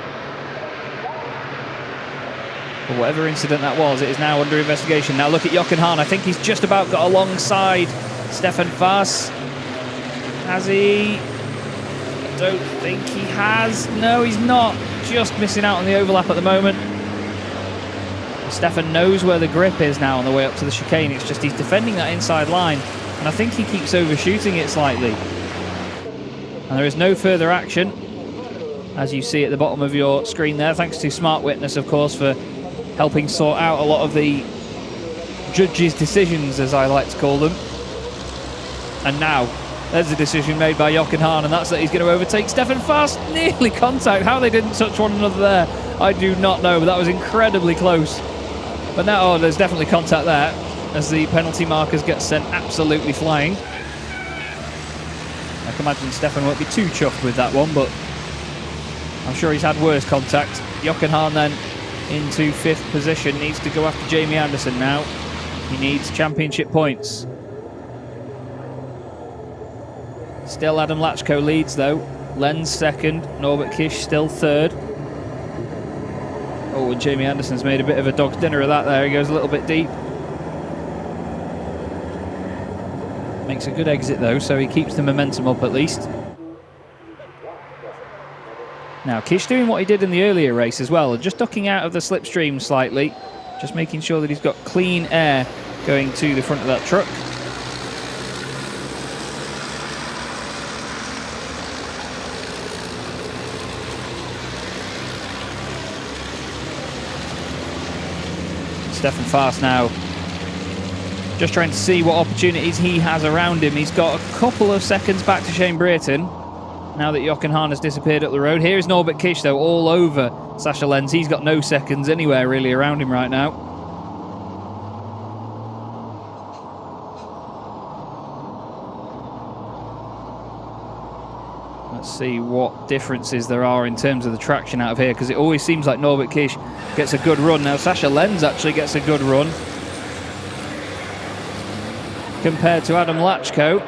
Speaker 2: But whatever incident that was, it is now under investigation. Now look at Jochen Hahn. I think he's just about got alongside Stefan Fass. Has he? I don't think he has. No, he's not. Just missing out on the overlap at the moment. Stefan knows where the grip is now on the way up to the chicane. It's just he's defending that inside line, and I think he keeps overshooting it slightly. And there is no further action, as you see at the bottom of your screen there. Thanks to Smart Witness, of course, for helping sort out a lot of the judges' decisions, as I like to call them. And now there's a decision made by Jochen Hahn, and that's that he's going to overtake Stefan Fass. Nearly contact. How they didn't touch one another there, I do not know, but that was incredibly close. But now, oh, there's definitely contact there as the penalty markers get sent absolutely flying. I can imagine Stefan won't be too chuffed with that one, but I'm sure he's had worse contact. Jochen Hahn then into 5th position, needs to go after Jamie Anderson now. He needs championship points. Still Adam Lachko leads though. Lenz 2nd, Norbert Kisch still 3rd. Oh, and Jamie Anderson's made a bit of a dog's dinner of that there. He goes a little bit deep. Makes a good exit though, so he keeps the momentum up at least. Now, Kisch doing what he did in the earlier race as well, just ducking out of the slipstream slightly, just making sure that he's got clean air going to the front of that truck. Stefan Fass now just trying to see what opportunities he has around him. He's got a couple of seconds back to Shane Brereton now that Jochen Hahn has disappeared up the road. Here's Norbert Kisch though, all over Sasha Lenz. He's got no seconds anywhere really around him right now. Let's see what differences there are in terms of the traction out of here, because it always seems like Norbert Kisch gets a good run. Now Sasha Lenz actually gets a good run. compared to Adam Lachko.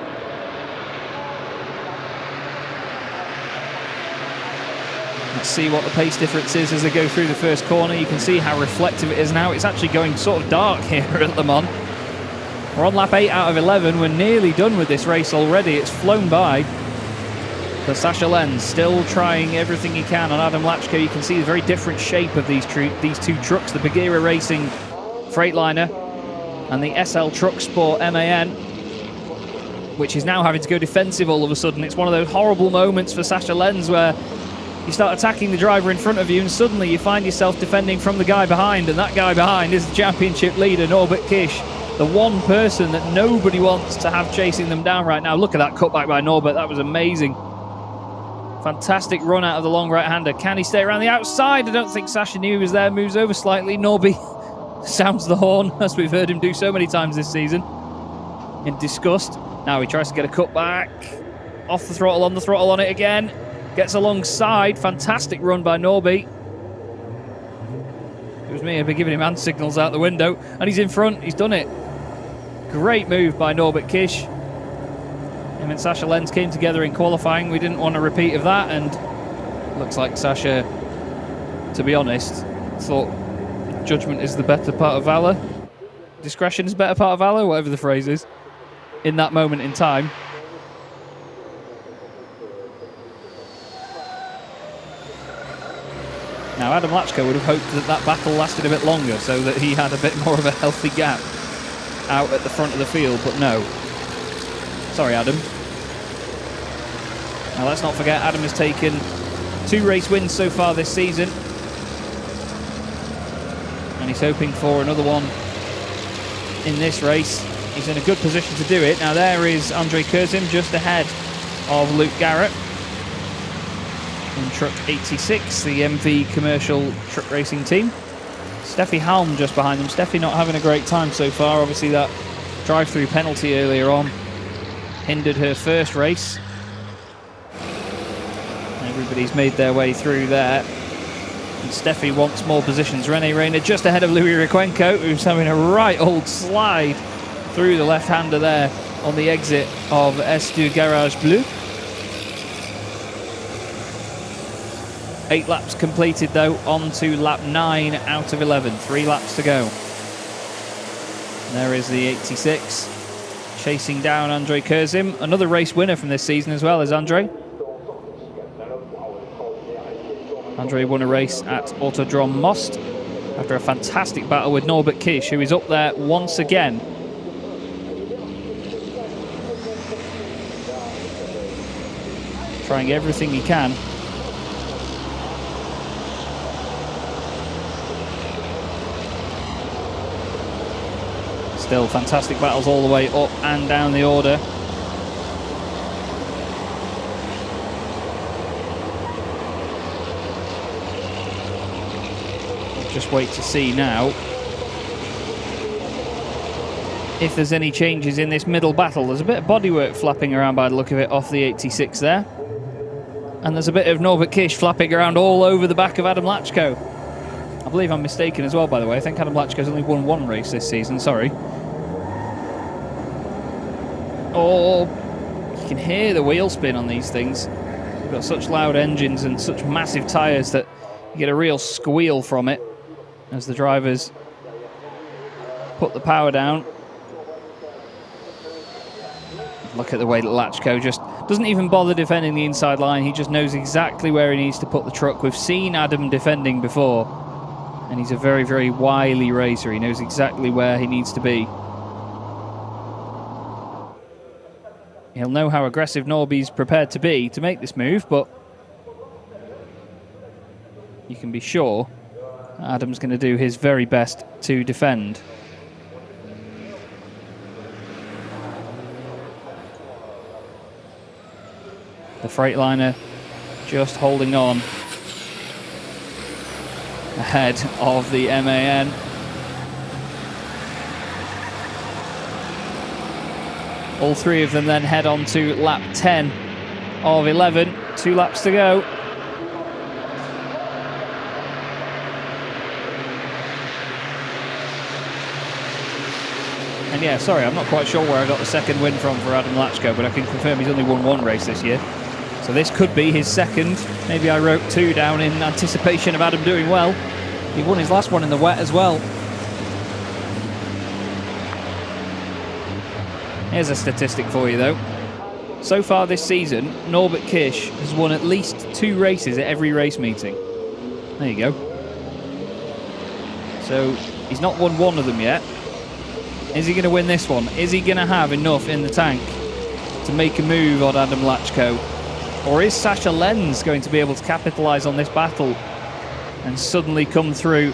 Speaker 2: Let's see what the pace difference is as they go through the first corner. You can see how reflective it is now. It's actually going sort of dark here at Le Mans. We're on lap 8 out of 11. We're nearly done with this race already. It's flown by. But Sascha Lenz still trying everything he can on Adam Lachko. You can see the very different shape of these two trucks. The Bagheera Racing Freightliner and the SL Truck Sport MAN, which is now having to go defensive all of a sudden. It's one of those horrible moments for Sascha Lenz where you start attacking the driver in front of you and suddenly you find yourself defending from the guy behind, and that guy behind is the championship leader, Norbert Kish, the one person that nobody wants to have chasing them down right now. Look at that cutback by Norbert. That was amazing. Fantastic run out of the long right-hander. Can he stay around the outside? I don't think Sascha knew he was there. Moves over slightly. Norby sounds the horn, as we've heard him do so many times this season, in disgust. Now he tries to get a cutback. Off the throttle, on the throttle, on it again. Gets alongside. Fantastic run by Norby. It was me, I'd be giving him hand signals out the window. And he's in front. He's done it. Great move by Norbert Kish. Him and Sascha Lenz came together in qualifying. We didn't want a repeat of that. And looks like Sascha, to be honest, thought judgment is the better part of valour. Discretion is the better part of valour, whatever the phrase is, in that moment in time. Now, Adam Lachko would have hoped that that battle lasted a bit longer so that he had a bit more of a healthy gap out at the front of the field, but no. Sorry, Adam. Now, let's not forget, Adam has taken 2 race wins so far this season. And he's hoping for another one in this race. He's in a good position to do it. Now, there is Andre Kurzim just ahead of Luke Garrett in truck 86, the MV commercial truck racing team. Steffi Halm just behind them. Steffi not having a great time so far. Obviously that drive-through penalty earlier on hindered her first race. Everybody's made their way through there. And Steffi wants more positions. René Reiner just ahead of Louis Riquenco, who's having a right old slide through the left-hander there on the exit of S2 Garage Bleu. 8 laps completed though, on to lap 9 out of 11. 3 laps to go. And there is the 86, chasing down Andre Kurzim. Another race winner from this season as well as Andre. Andre won a race at Autodrom Most after a fantastic battle with Norbert Kish, who is up there once again. Trying everything he can. Still fantastic battles all the way up and down the order. Just wait to see now if there's any changes in this middle battle. There's a bit of bodywork flapping around by the look of it off the 86 there. And there's a bit of Norbert Kish flapping around all over the back of Adam Lachko. I believe I'm mistaken as well, by the way. I think Adam Lachko's only won 1 race this season, sorry. Oh, you can hear the wheel spin on these things. They've got such loud engines and such massive tyres that you get a real squeal from it as the drivers put the power down. Look at the way that Lachko just doesn't even bother defending the inside line. He just knows exactly where he needs to put the truck. We've seen Adam defending before, and he's a very, very wily racer. He knows exactly where he needs to be. He'll know how aggressive Norby's prepared to be to make this move, but you can be sure Adam's going to do his very best to defend. The Freightliner just holding on ahead of the MAN. All 3 of them then head on to lap 10 of 11. 2 laps to go. And yeah, sorry, I'm not quite sure where I got the second win from for Adam Lachko, but I can confirm he's only won one race this year. So this could be his second. Maybe I wrote 2 down in anticipation of Adam doing well. He won his last one in the wet as well. Here's a statistic for you though. So far this season, Norbert Kish has won at least 2 races at every race meeting. There you go. So he's not won one of them yet. Is he going to win this one? Is he going to have enough in the tank to make a move on Adam Lachko? Or is Sasha Lenz going to be able to capitalise on this battle and suddenly come through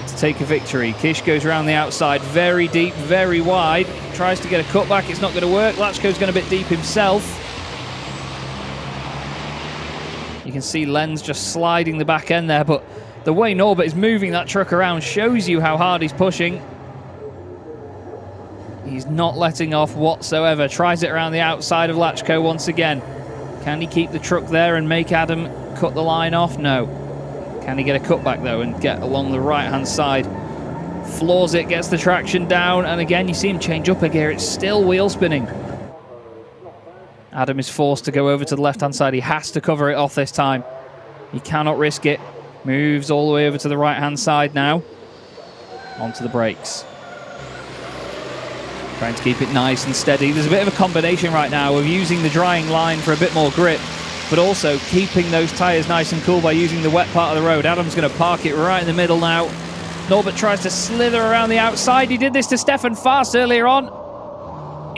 Speaker 2: to take a victory? Kish goes around the outside, very deep, very wide. Tries to get a cutback, it's not going to work. Lachko's going a bit deep himself. You can see Lenz just sliding the back end there, but the way Norbert is moving that truck around shows you how hard he's pushing. He's not letting off whatsoever. Tries it around the outside of Lachko once again. Can he keep the truck there and make Adam cut the line off? No. Can he get a cutback though and get along the right-hand side? Floors it, gets the traction down, and again you see him change up a gear. It's still wheel spinning. Adam is forced to go over to the left-hand side. He has to cover it off this time. He cannot risk it. Moves all the way over to the right-hand side now. Onto the brakes. Trying to keep it nice and steady. There's a bit of a combination right now of using the drying line for a bit more grip, but also keeping those tyres nice and cool by using the wet part of the road. Adam's going to park it right in the middle now. Norbert tries to slither around the outside. He did this to Stefan Fast earlier on.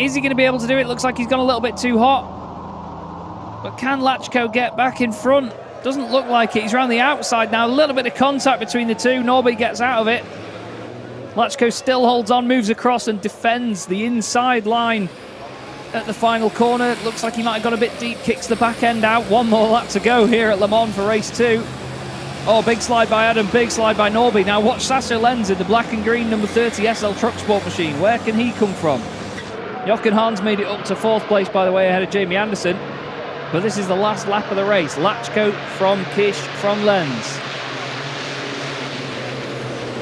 Speaker 2: Is he going to be able to do it? Looks like he's gone a little bit too hot. But can Lachko get back in front? Doesn't look like it. He's around the outside now. A little bit of contact between the two. Norbert gets out of it. Lachko still holds on, moves across and defends the inside line at the final corner. Looks like he might have got a bit deep, kicks the back end out. One more lap to go here at Le Mans for race 2. Oh, big slide by Adam, big slide by Norby. Now watch Sasha Lenz in the black and green number 30 SL Truck Sport machine. Where can he come from? Jochen Hahn's made it up to 4th place, by the way, ahead of Jamie Anderson. But this is the last lap of the race. Lachko from Kish from Lenz.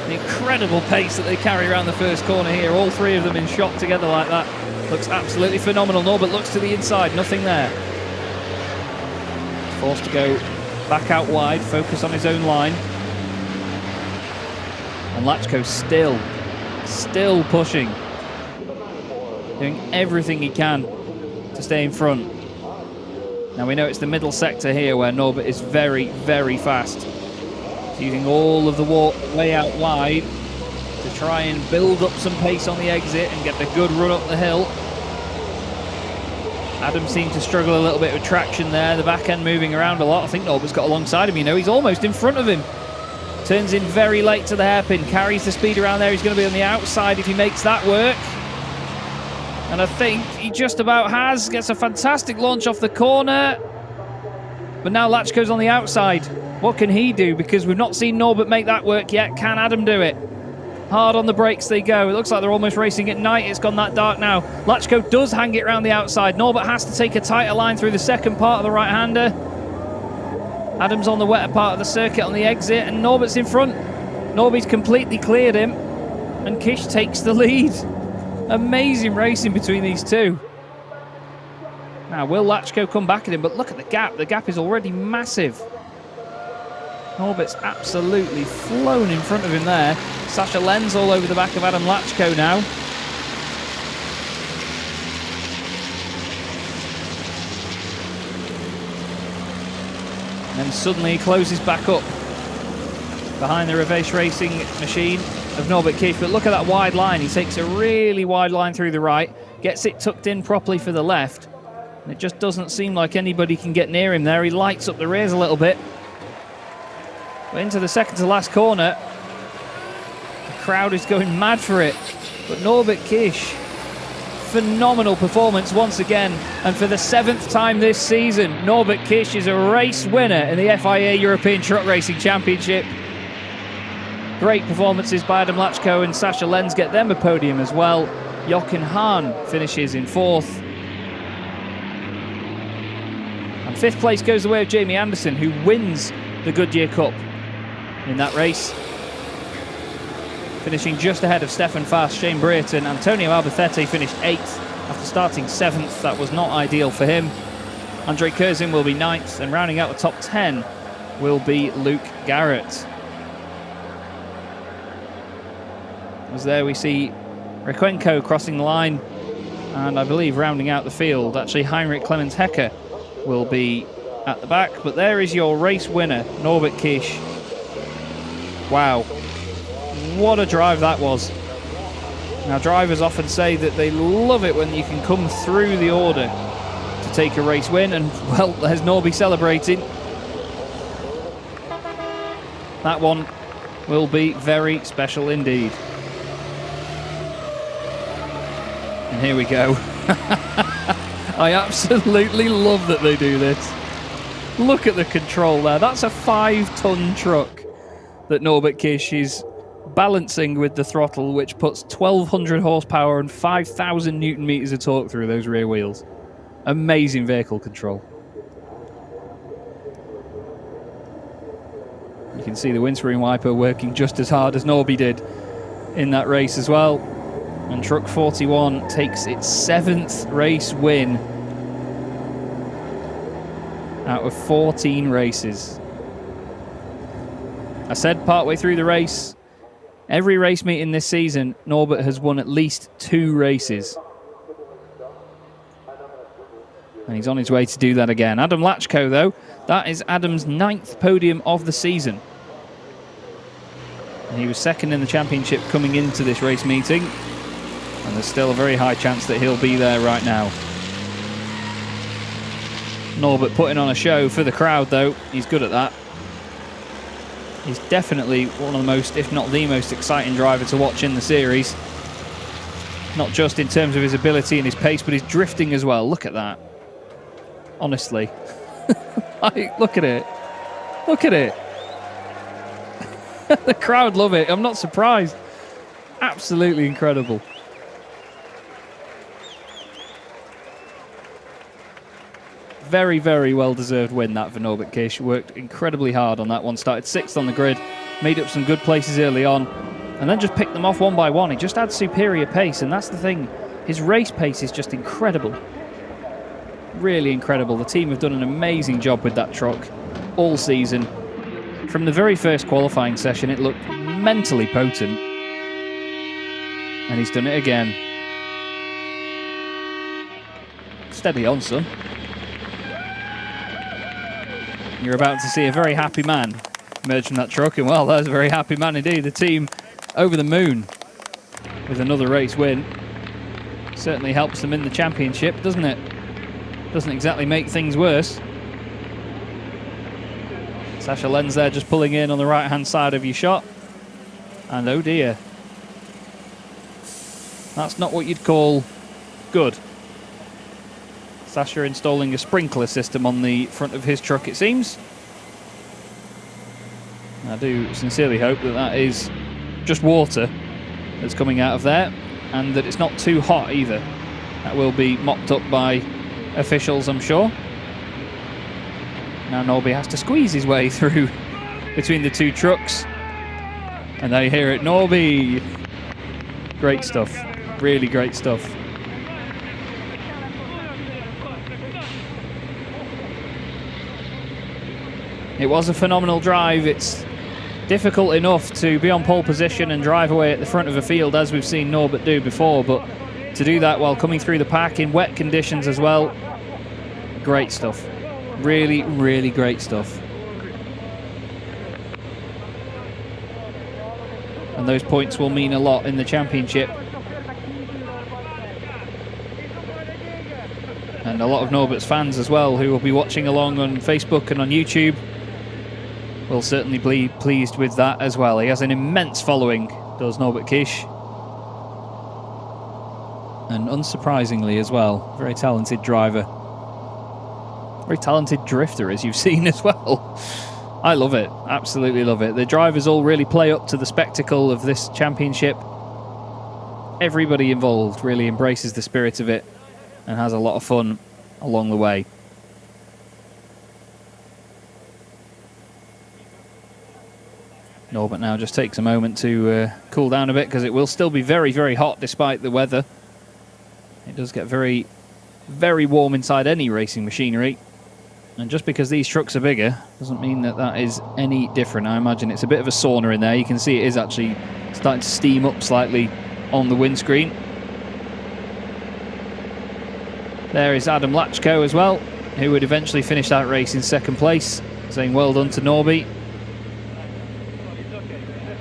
Speaker 2: The incredible pace that they carry around the first corner here. All 3 of them in shot together like that. Looks absolutely phenomenal. Norbert looks to the inside, nothing there. Forced to go back out wide, focus on his own line. And Lachko still pushing. Doing everything he can to stay in front. Now we know it's the middle sector here where Norbert is very, very fast. He's using all of the walk way out wide to try and build up some pace on the exit and get the good run up the hill. Adam seemed to struggle a little bit with traction there. The back end moving around a lot. I think Norbert's got alongside him, you know. He's almost in front of him. Turns in very late to the hairpin. Carries the speed around there. He's going to be on the outside if he makes that work. And I think he just about has. Gets a fantastic launch off the corner. But now Lachko's on the outside. What can he do? Because we've not seen Norbert make that work yet. Can Adam do it? Hard on the brakes they go. It looks like they're almost racing at night. It's gone that dark now. Lachko does hang it around the outside. Norbert has to take a tighter line through the second part of the right-hander. Adam's on the wetter part of the circuit on the exit, and Norbert's in front. Norby's completely cleared him, and Kish takes the lead. Amazing racing between these two. Now, will Lachko come back at him? But look at the gap. The gap is already massive. Norbert's absolutely flown in front of him there. Sasha Lenz all over the back of Adam Lachko now. And then suddenly he closes back up behind the Reveche Racing machine of Norbert Kish. But look at that wide line. He takes a really wide line through the right, gets it tucked in properly for the left. And it just doesn't seem like anybody can get near him there. He lights up the rears a little bit. But into the second to last corner. The crowd is going mad for it. But Norbert Kish, phenomenal performance once again. And for the 7th time this season, Norbert Kish is a race winner in the FIA European Truck Racing Championship. Great performances by Adam Lachko, and Sasha Lenz get them a podium as well. Jochen Hahn finishes in 4th. And 5th place goes the way of Jamie Anderson, who wins the Goodyear Cup in that race. finishing just ahead of Stefan Fast, Shane Brereton. Antonio Albacete finished 8th after starting 7th. That was not ideal for him. Andre Curzin will be 9th, and rounding out the top 10 will be Luke Garrett. As there we see Requenco crossing the line, and I believe rounding out the field, actually Heinrich Clemens Hecker will be at the back. But there is your race winner, Norbert Kisch. Wow, what a drive that was. Now, drivers often say that they love it when you can come through the order to take a race win, and well, there's Norby celebrating. That one will be very special indeed. And here we go. I absolutely love that they do this. Look at the control there. That's a 5-ton truck that Norbert Kisch is balancing with the throttle, which puts 1,200 horsepower and 5,000 Newton meters of torque through those rear wheels. Amazing vehicle control. You can see the windscreen wiper working just as hard as Norby did in that race as well. And Truck 41 takes its 7th race win out of 14 races. I said partway through the race, every race meeting this season, Norbert has won at least 2 races. And he's on his way to do that again. Adam Lachko, though, that is Adam's 9th podium of the season. And he was 2nd in the championship coming into this race meeting. And there's still a very high chance that he'll be there right now. Norbert putting on a show for the crowd, though. He's good at that. He's definitely one of the most, if not the most exciting driver to watch in the series. Not just in terms of his ability and his pace, but his drifting as well. Look at that. Honestly. Look at it. Look at it. The crowd love it. I'm not surprised. Absolutely incredible. Very, very well-deserved win, that, for Norbert Kisch. Worked incredibly hard on that one. Started 6th on the grid, made up some good places early on, and then just picked them off one by one. He just had superior pace, and that's the thing. His race pace is just incredible. Really incredible. The team have done an amazing job with that truck all season. From the very first qualifying session, it looked mentally potent. And he's done it again. Steady on, son. You're about to see a very happy man emerge from that truck, and well, that's a very happy man indeed. The team over the moon with another race win. Certainly helps them in the championship, doesn't it? Doesn't exactly make things worse. Sasha Lenz there just pulling in on the right-hand side of your shot. And oh dear. That's not what you'd call good. Sasha installing a sprinkler system on the front of his truck, it seems. I do sincerely hope that that is just water that's coming out of there, and that it's not too hot either. That will be mopped up by officials, I'm sure. Now Norby has to squeeze his way through between the two trucks. And they hear it, Norby! Great stuff. Really great stuff. It was a phenomenal drive. It's difficult enough to be on pole position and drive away at the front of a field, as we've seen Norbert do before, but to do that while coming through the pack in wet conditions as well, great stuff. Really, really great stuff. And those points will mean a lot in the championship. And a lot of Norbert's fans as well, who will be watching along on Facebook and on YouTube, will certainly be pleased with that as well. He has an immense following, does Norbert Kisch. And unsurprisingly as well, very talented driver. Very talented drifter, as you've seen as well. I love it, absolutely love it. The drivers all really play up to the spectacle of this championship. Everybody involved really embraces the spirit of it and has a lot of fun along the way. Norbert now just takes a moment to cool down a bit, because it will still be very, very hot despite the weather. It does get very, very warm inside any racing machinery. And just because these trucks are bigger doesn't mean that that is any different. I imagine it's a bit of a sauna in there. You can see it is actually starting to steam up slightly on the windscreen. There is Adam Lachko as well, who would eventually finish that race in second place, saying well done to Norby.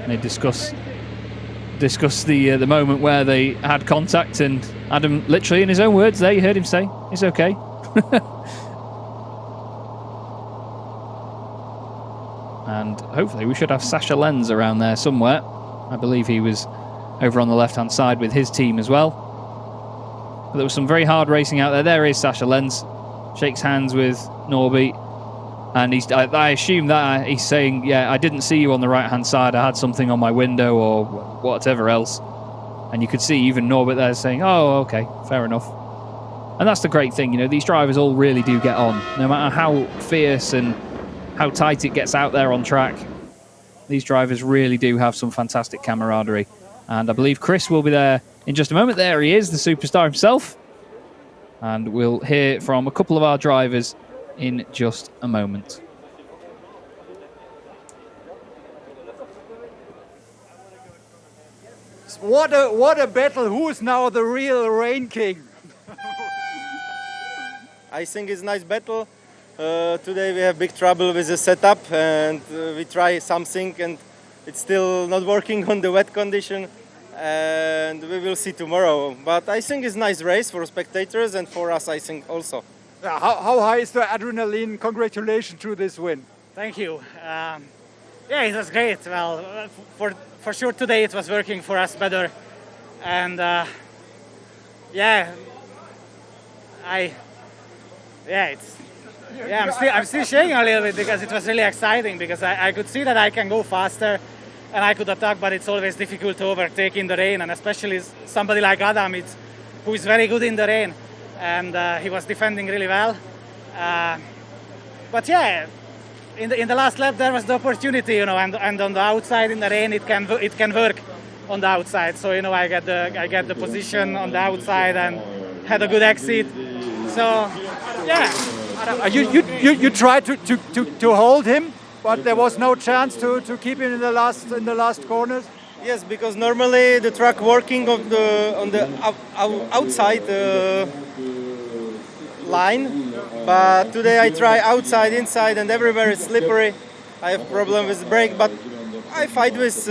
Speaker 2: They discuss the moment where they had contact, and Adam, literally in his own words there, you heard him say, it's okay. And hopefully we should have Sasha Lenz around there somewhere. I believe he was over on the left-hand side with his team as well. But there was some very hard racing out there. There is Sasha Lenz, shakes hands with Norby, and I assume that he's saying, yeah, I didn't see you on the right-hand side. I had something on my window or whatever else. And you could see even Norbert there saying, oh, okay, fair enough. And that's the great thing, you know, these drivers all really do get on. No matter how fierce and how tight it gets out there on track, these drivers really do have some fantastic camaraderie. And I believe Chris will be there in just a moment. There he is, the superstar himself. And we'll hear from a couple of our drivers in just a moment.
Speaker 1: What a battle. Who is now the real Rain King?
Speaker 3: I think it's a nice battle. Today we have big trouble with the setup, and we try something and it's still not working on the wet condition, and we will see tomorrow. But I think it's a nice race for spectators and for us, I think, also.
Speaker 1: How high is the adrenaline? Congratulations to this win.
Speaker 6: Thank you. Yeah, it was great. Well, for sure today it was working for us better, and I'm still shaking a little bit because it was really exciting, because I could see that I can go faster and I could attack, but it's always difficult to overtake in the rain, and especially somebody like Adam, who is very good in the rain, and he was defending really well. But yeah, in the last lap there was the opportunity, you know, and on the outside in the rain it can work on the outside. So you know, I get the position on the outside and had a good exit. So yeah.
Speaker 1: You tried to hold him, but there was no chance to keep him in the last corners.
Speaker 3: Yes, because normally the truck working on the outside line, but today I try outside, inside, and everywhere it's slippery. I have problem with the brake, but I fight with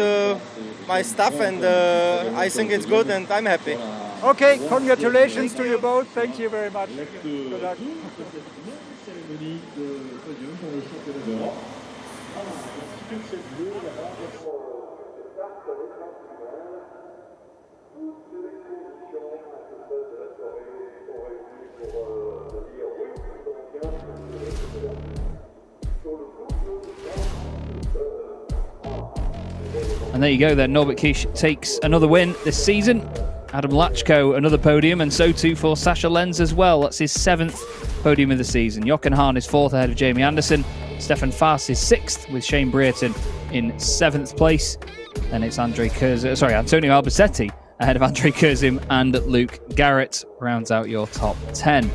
Speaker 3: my stuff, and I think it's good, and I'm happy.
Speaker 1: Okay, congratulations to you both. Thank you very much. Good luck.
Speaker 2: And there you go then, Norbert Kish takes another win this season. Adam Lachko, another podium, and so too for Sasha Lenz as well. That's his 7th podium of the season. Jochen Hahn is 4th ahead of Jamie Anderson. Stefan Faas is 6th with Shane Brereton in 7th place. Then it's Antonio Albacetti ahead of Andre Kurzim, and Luke Garrett rounds out your top 10.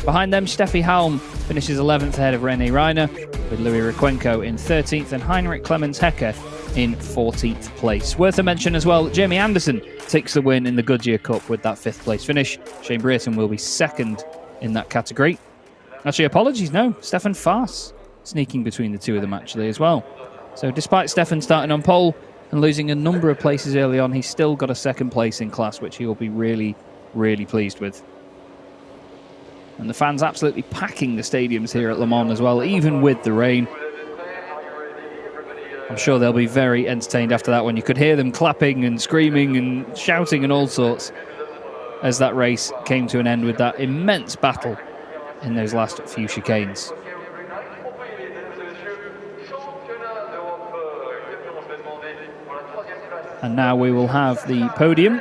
Speaker 2: Behind them, Steffi Halm finishes 11th ahead of René Reiner, with Louis Requenco in 13th and Heinrich Clemens Hecker in 14th place. Worth a mention as well, Jamie Anderson takes the win in the Goodyear Cup with that 5th place finish. Shane Brereton will be 2nd in that category. Actually, apologies, no, Stefan Faas sneaking between the two of them actually as well. So despite Stefan starting on pole and losing a number of places early on, he's still got a 2nd place in class, which he will be really, really pleased with. And the fans absolutely packing the stadiums here at Le Mans as well, even with the rain. I'm sure they'll be very entertained after that one. You could hear them clapping and screaming and shouting and all sorts as that race came to an end with that immense battle in those last few chicanes. And now we will have the podium.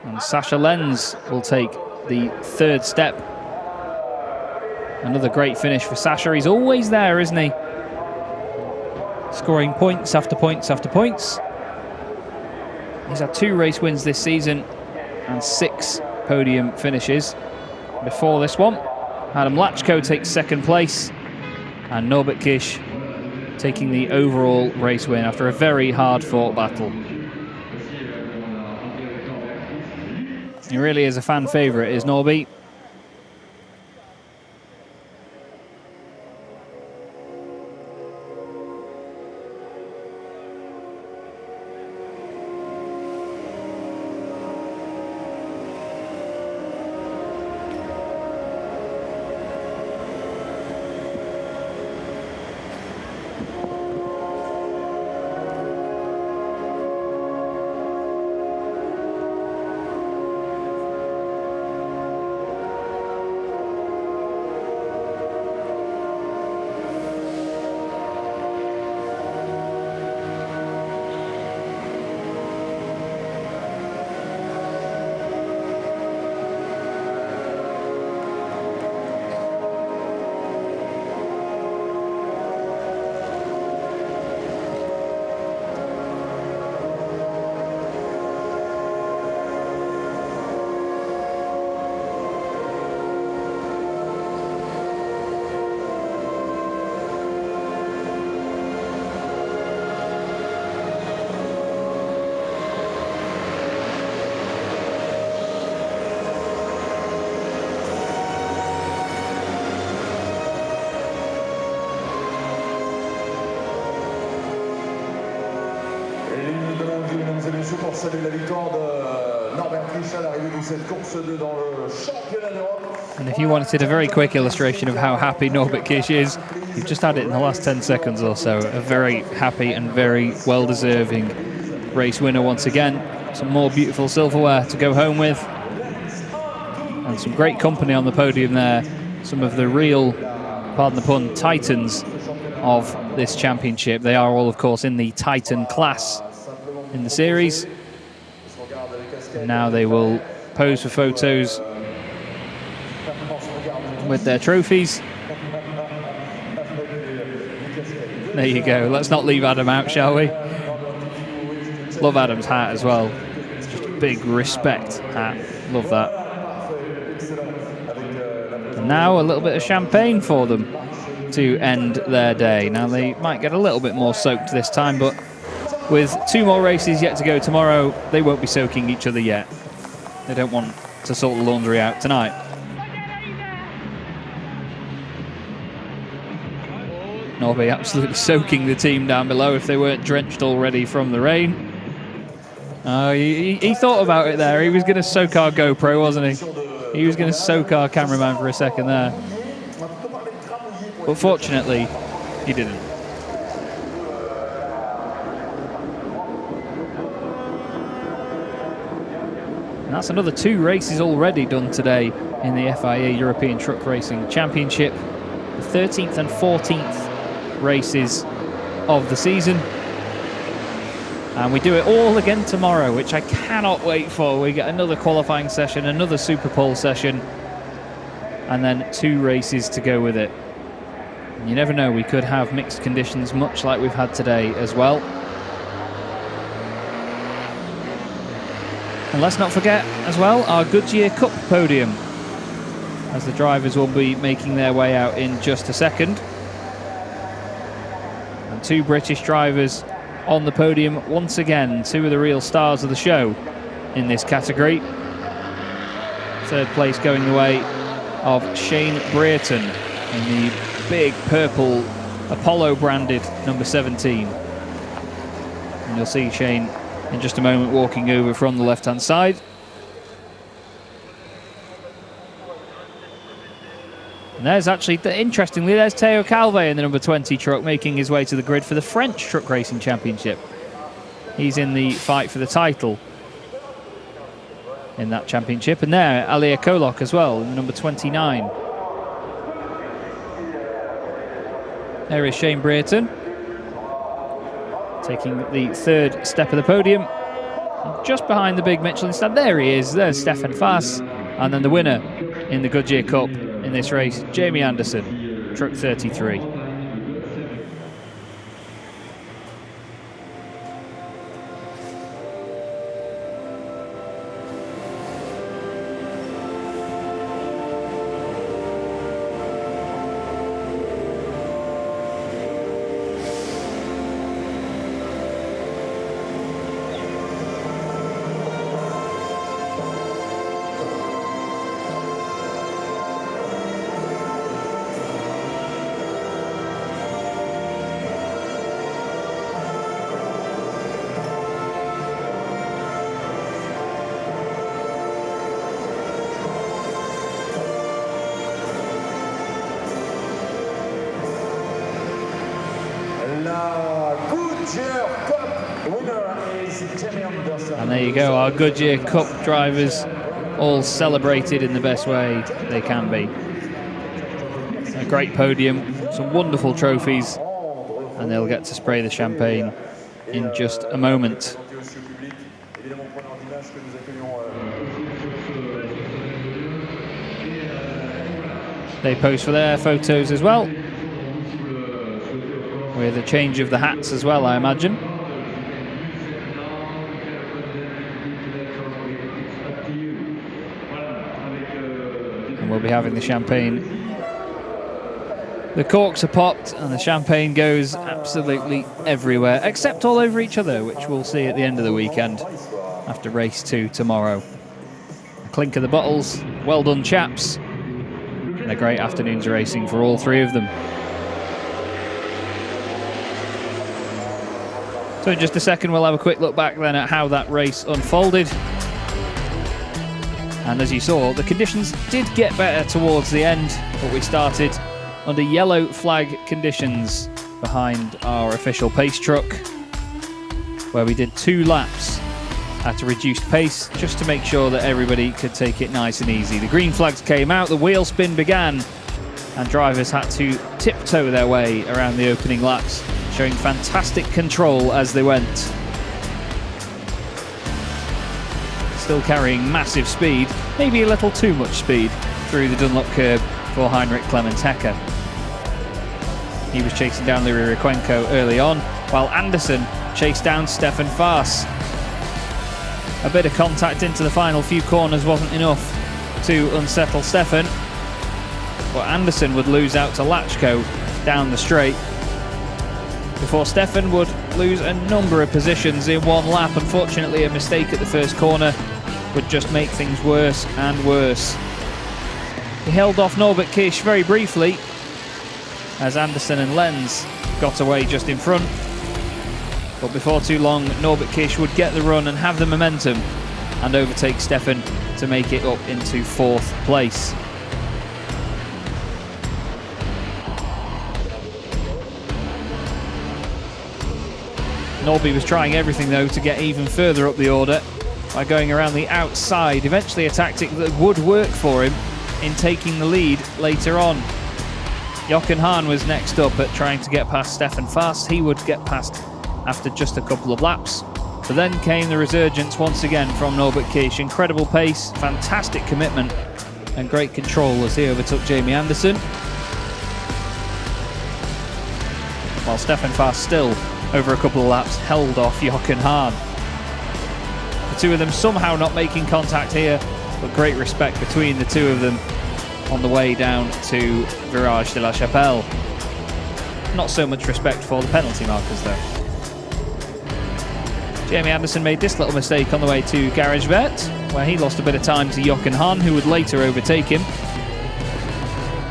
Speaker 2: And Sasha Lenz will take the 3rd step. Another great finish for Sasha. He's always there, isn't he? scoring points after points after points. He's had 2 race wins this season and 6 podium finishes. Before this one, Adam Lachko takes second place, and Norbert Kish taking the overall race win after a very hard-fought battle. He really is a fan favourite, is Norby.
Speaker 7: Pour saluer la victoire de Norbert Kish à l'arrivée de cette course 2 dans le championnat d'Europe.
Speaker 2: And if you wanted a very quick illustration of how happy Norbert Kish is, you've just had it in the last 10 seconds or so. A very happy and very well-deserving race winner once again. Some more beautiful silverware to go home with. And some great company on the podium there. Some of the real, pardon the pun, titans of this championship. They are all, of course, in the Titan class in the series. And now they will pose for photos with their trophies. There you go. Let's not leave Adam out, shall we? Love Adam's hat as well. It's just a big respect hat. Love that. And now a little bit of champagne for them to end their day. Now they might get a little bit more soaked this time, but with 2 more races yet to go tomorrow, they won't be soaking each other yet. They don't want to sort the laundry out tonight. Norby absolutely soaking the team down below if they weren't drenched already from the rain. He thought about it there. He was going to soak our GoPro, wasn't he? He was going to soak our cameraman for a second there. But fortunately, he didn't. And that's another 2 races already done today in the FIA European Truck Racing Championship. The 13th and 14th races of the season. And we do it all again tomorrow, which I cannot wait for. We get another qualifying session, another Super Pole session, and then 2 races to go with it. And you never know, we could have mixed conditions, much like we've had today as well. And let's not forget as well our Goodyear Cup podium, as the drivers will be making their way out in just a second. And 2 British drivers on the podium once again, 2 of the real stars of the show in this category. 3rd place going the way of Shane Brereton in the big purple Apollo branded number 17. And you'll see Shane in just a moment walking over from the left-hand side. And there's actually, interestingly, there's Teo Calvé in the number 20 truck making his way to the grid for the French Truck Racing Championship. He's in the fight for the title in that championship. And there, Alia Kolok as well, number 29. There is Shane Brereton, taking the 3rd step of the podium. And just behind the big Michelin stand, there he is, there's Stefan Fass. And then the winner in the Goodyear Cup in this race, Jamie Anderson, truck 33. you go, our Goodyear Cup drivers all celebrated in the best way they can be. A great podium, some wonderful trophies, and they'll get to spray the champagne in just a moment. They pose for their photos as well, with a change of the hats as well, I imagine. And we'll be having the champagne. The corks are popped and the champagne goes absolutely everywhere, except all over each other, which we'll see at the end of the weekend after race 2 tomorrow. A clink of the bottles. Well done, chaps. And a great afternoon's racing for all 3 of them. So in just a second, we'll have a quick look back then at how that race unfolded. And as you saw, the conditions did get better towards the end, but we started under yellow flag conditions behind our official pace truck, where we did 2 laps at a reduced pace just to make sure that everybody could take it nice and easy. The green flags came out, the wheel spin began, and drivers had to tiptoe their way around the opening laps, showing fantastic control as they went. Still carrying massive speed, maybe a little too much speed, through the Dunlop curb for Heinrich Clemens Hecker. He was chasing down Louis Requenco early on, while Anderson chased down Stefan Faas. A bit of contact into the final few corners wasn't enough to unsettle Stefan, but Anderson would lose out to Lachko down the straight, before Stefan would lose a number of positions in one lap. Unfortunately, a mistake at the first corner would just make things worse and worse. He held off Norbert Kish very briefly as Anderson and Lenz got away just in front. But before too long, Norbert Kish would get the run and have the momentum and overtake Stefan to make it up into 4th place. Norby was trying everything though to get even further up the order by going around the outside, eventually a tactic that would work for him in taking the lead later on. Jochen Hahn was next up at trying to get past Stefan Faas. He would get past after just a couple of laps. But then came the resurgence once again from Norbert Kish. Incredible pace, fantastic commitment, and great control as he overtook Jamie Anderson. While Stefan Faas still, over a couple of laps, held off Jochen Hahn. The 2 of them somehow not making contact here, but great respect between the 2 of them on the way down to Virage de la Chapelle. Not so much respect for the penalty markers though. Jamie Anderson made this little mistake on the way to Garage Vet, where he lost a bit of time to Jochen Hahn, who would later overtake him.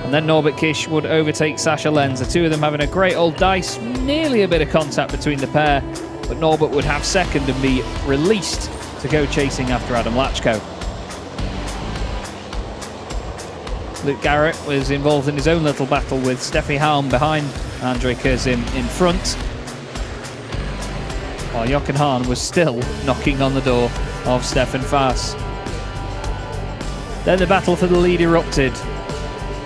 Speaker 2: And then Norbert Kish would overtake Sasha Lenz. The 2 of them having a great old dice, nearly a bit of contact between the pair, but Norbert would have second and be released to go chasing after Adam Lachko. Luke Garrett was involved in his own little battle with Steffi Halm behind Andre Kurzim in front, while Jochen Hahn was still knocking on the door of Stefan Faas. Then the battle for the lead erupted.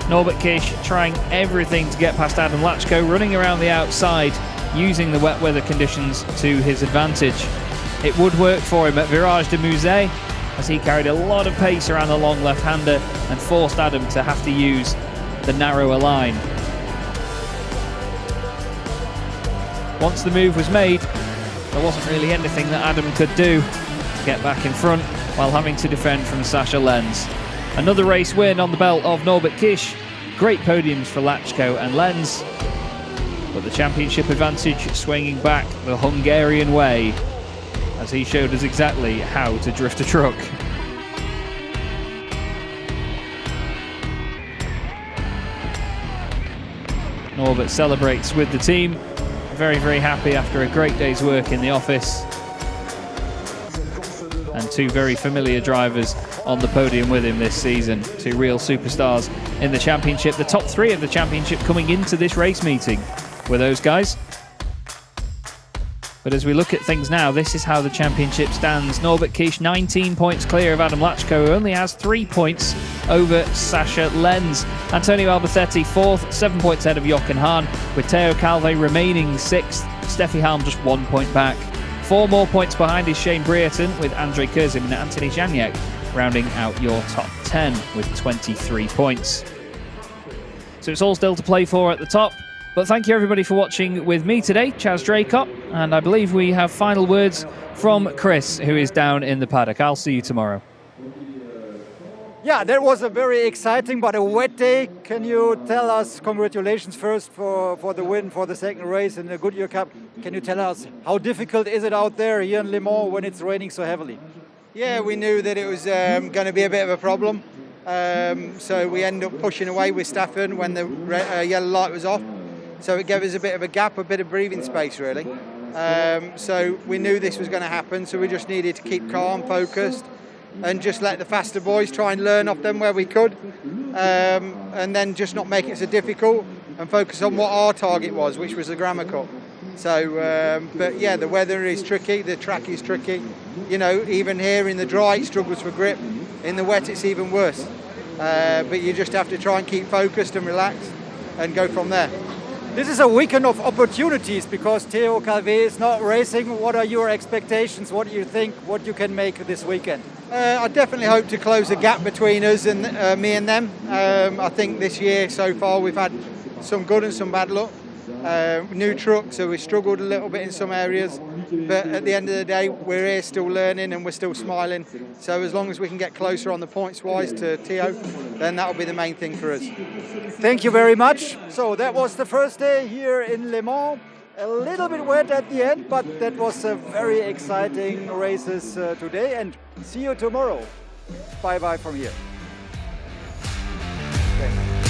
Speaker 2: Norbert Kish trying everything to get past Adam Lachko, running around the outside, using the wet weather conditions to his advantage. It would work for him at Virage de Musée, as he carried a lot of pace around the long left-hander and forced Adam to have to use the narrower line. Once the move was made, there wasn't really anything that Adam could do to get back in front while having to defend from Sasha Lenz. Another race win on the belt of Norbert Kish. Great podiums for Lachko and Lenz, but the championship advantage swinging back the Hungarian way, as he showed us exactly how to drift a truck. Norbert celebrates with the team, very, very happy after a great day's work in the office. And 2 very familiar drivers on the podium with him this season, 2 real superstars in the championship. The top 3 of the championship coming into this race meeting were those guys. But as we look at things now, this is how the championship stands. Norbert Kish 19 points clear of Adam Lachko, who only has 3 points over Sasha Lenz. Antonio Alberthetti 4th, 7 points ahead of Jochen Hahn, with Theo Calve remaining 6th. Steffi Halm just 1 point back. 4 more points behind is Shane Brereton, with Andre Kurzim and Anthony Janiak rounding out your top 10 with 23 points. So it's all still to play for at the top. But thank you everybody for watching with me today, Chaz Draycott, and I believe we have final words from Chris, who is down in the paddock. I'll see you tomorrow.
Speaker 1: Yeah, that was a very exciting but a wet day. Can you tell us, congratulations first for the win for the second race in the Goodyear Cup. Can you tell us how difficult is it out there here in Le Mans when it's raining so heavily?
Speaker 8: Yeah, we knew that it was going to be a bit of a problem. So we ended up pushing away with Staffen when the yellow light was off. So it gave us a bit of a gap, a bit of breathing space, really. So we knew this was going to happen, so we just needed to keep calm, focused, and just let the faster boys try and learn off them where we could, and then just not make it so difficult and focus on what our target was, which was the Grammar Cup. So, but yeah, the weather is tricky, the track is tricky. You know, even here in the dry, it struggles for grip. In the wet, it's even worse. But you just have to try and keep focused and relaxed and go from there.
Speaker 1: This is a weekend of opportunities because Theo Calve is not racing. What are your expectations? What do you think? What you can make this weekend?
Speaker 8: I definitely hope to close the gap between us and me and them. I think this year so far we've had some good and some bad luck. New truck, so we struggled a little bit in some areas. But at the end of the day, we're here still learning and we're still smiling. So as long as we can get closer on the points-wise to Theo, then that'll be the main thing for us.
Speaker 1: Thank you very much. So that was the first day here in Le Mans. A little bit wet at the end, but that was a very exciting races today. And see you tomorrow. Bye-bye from here. Okay.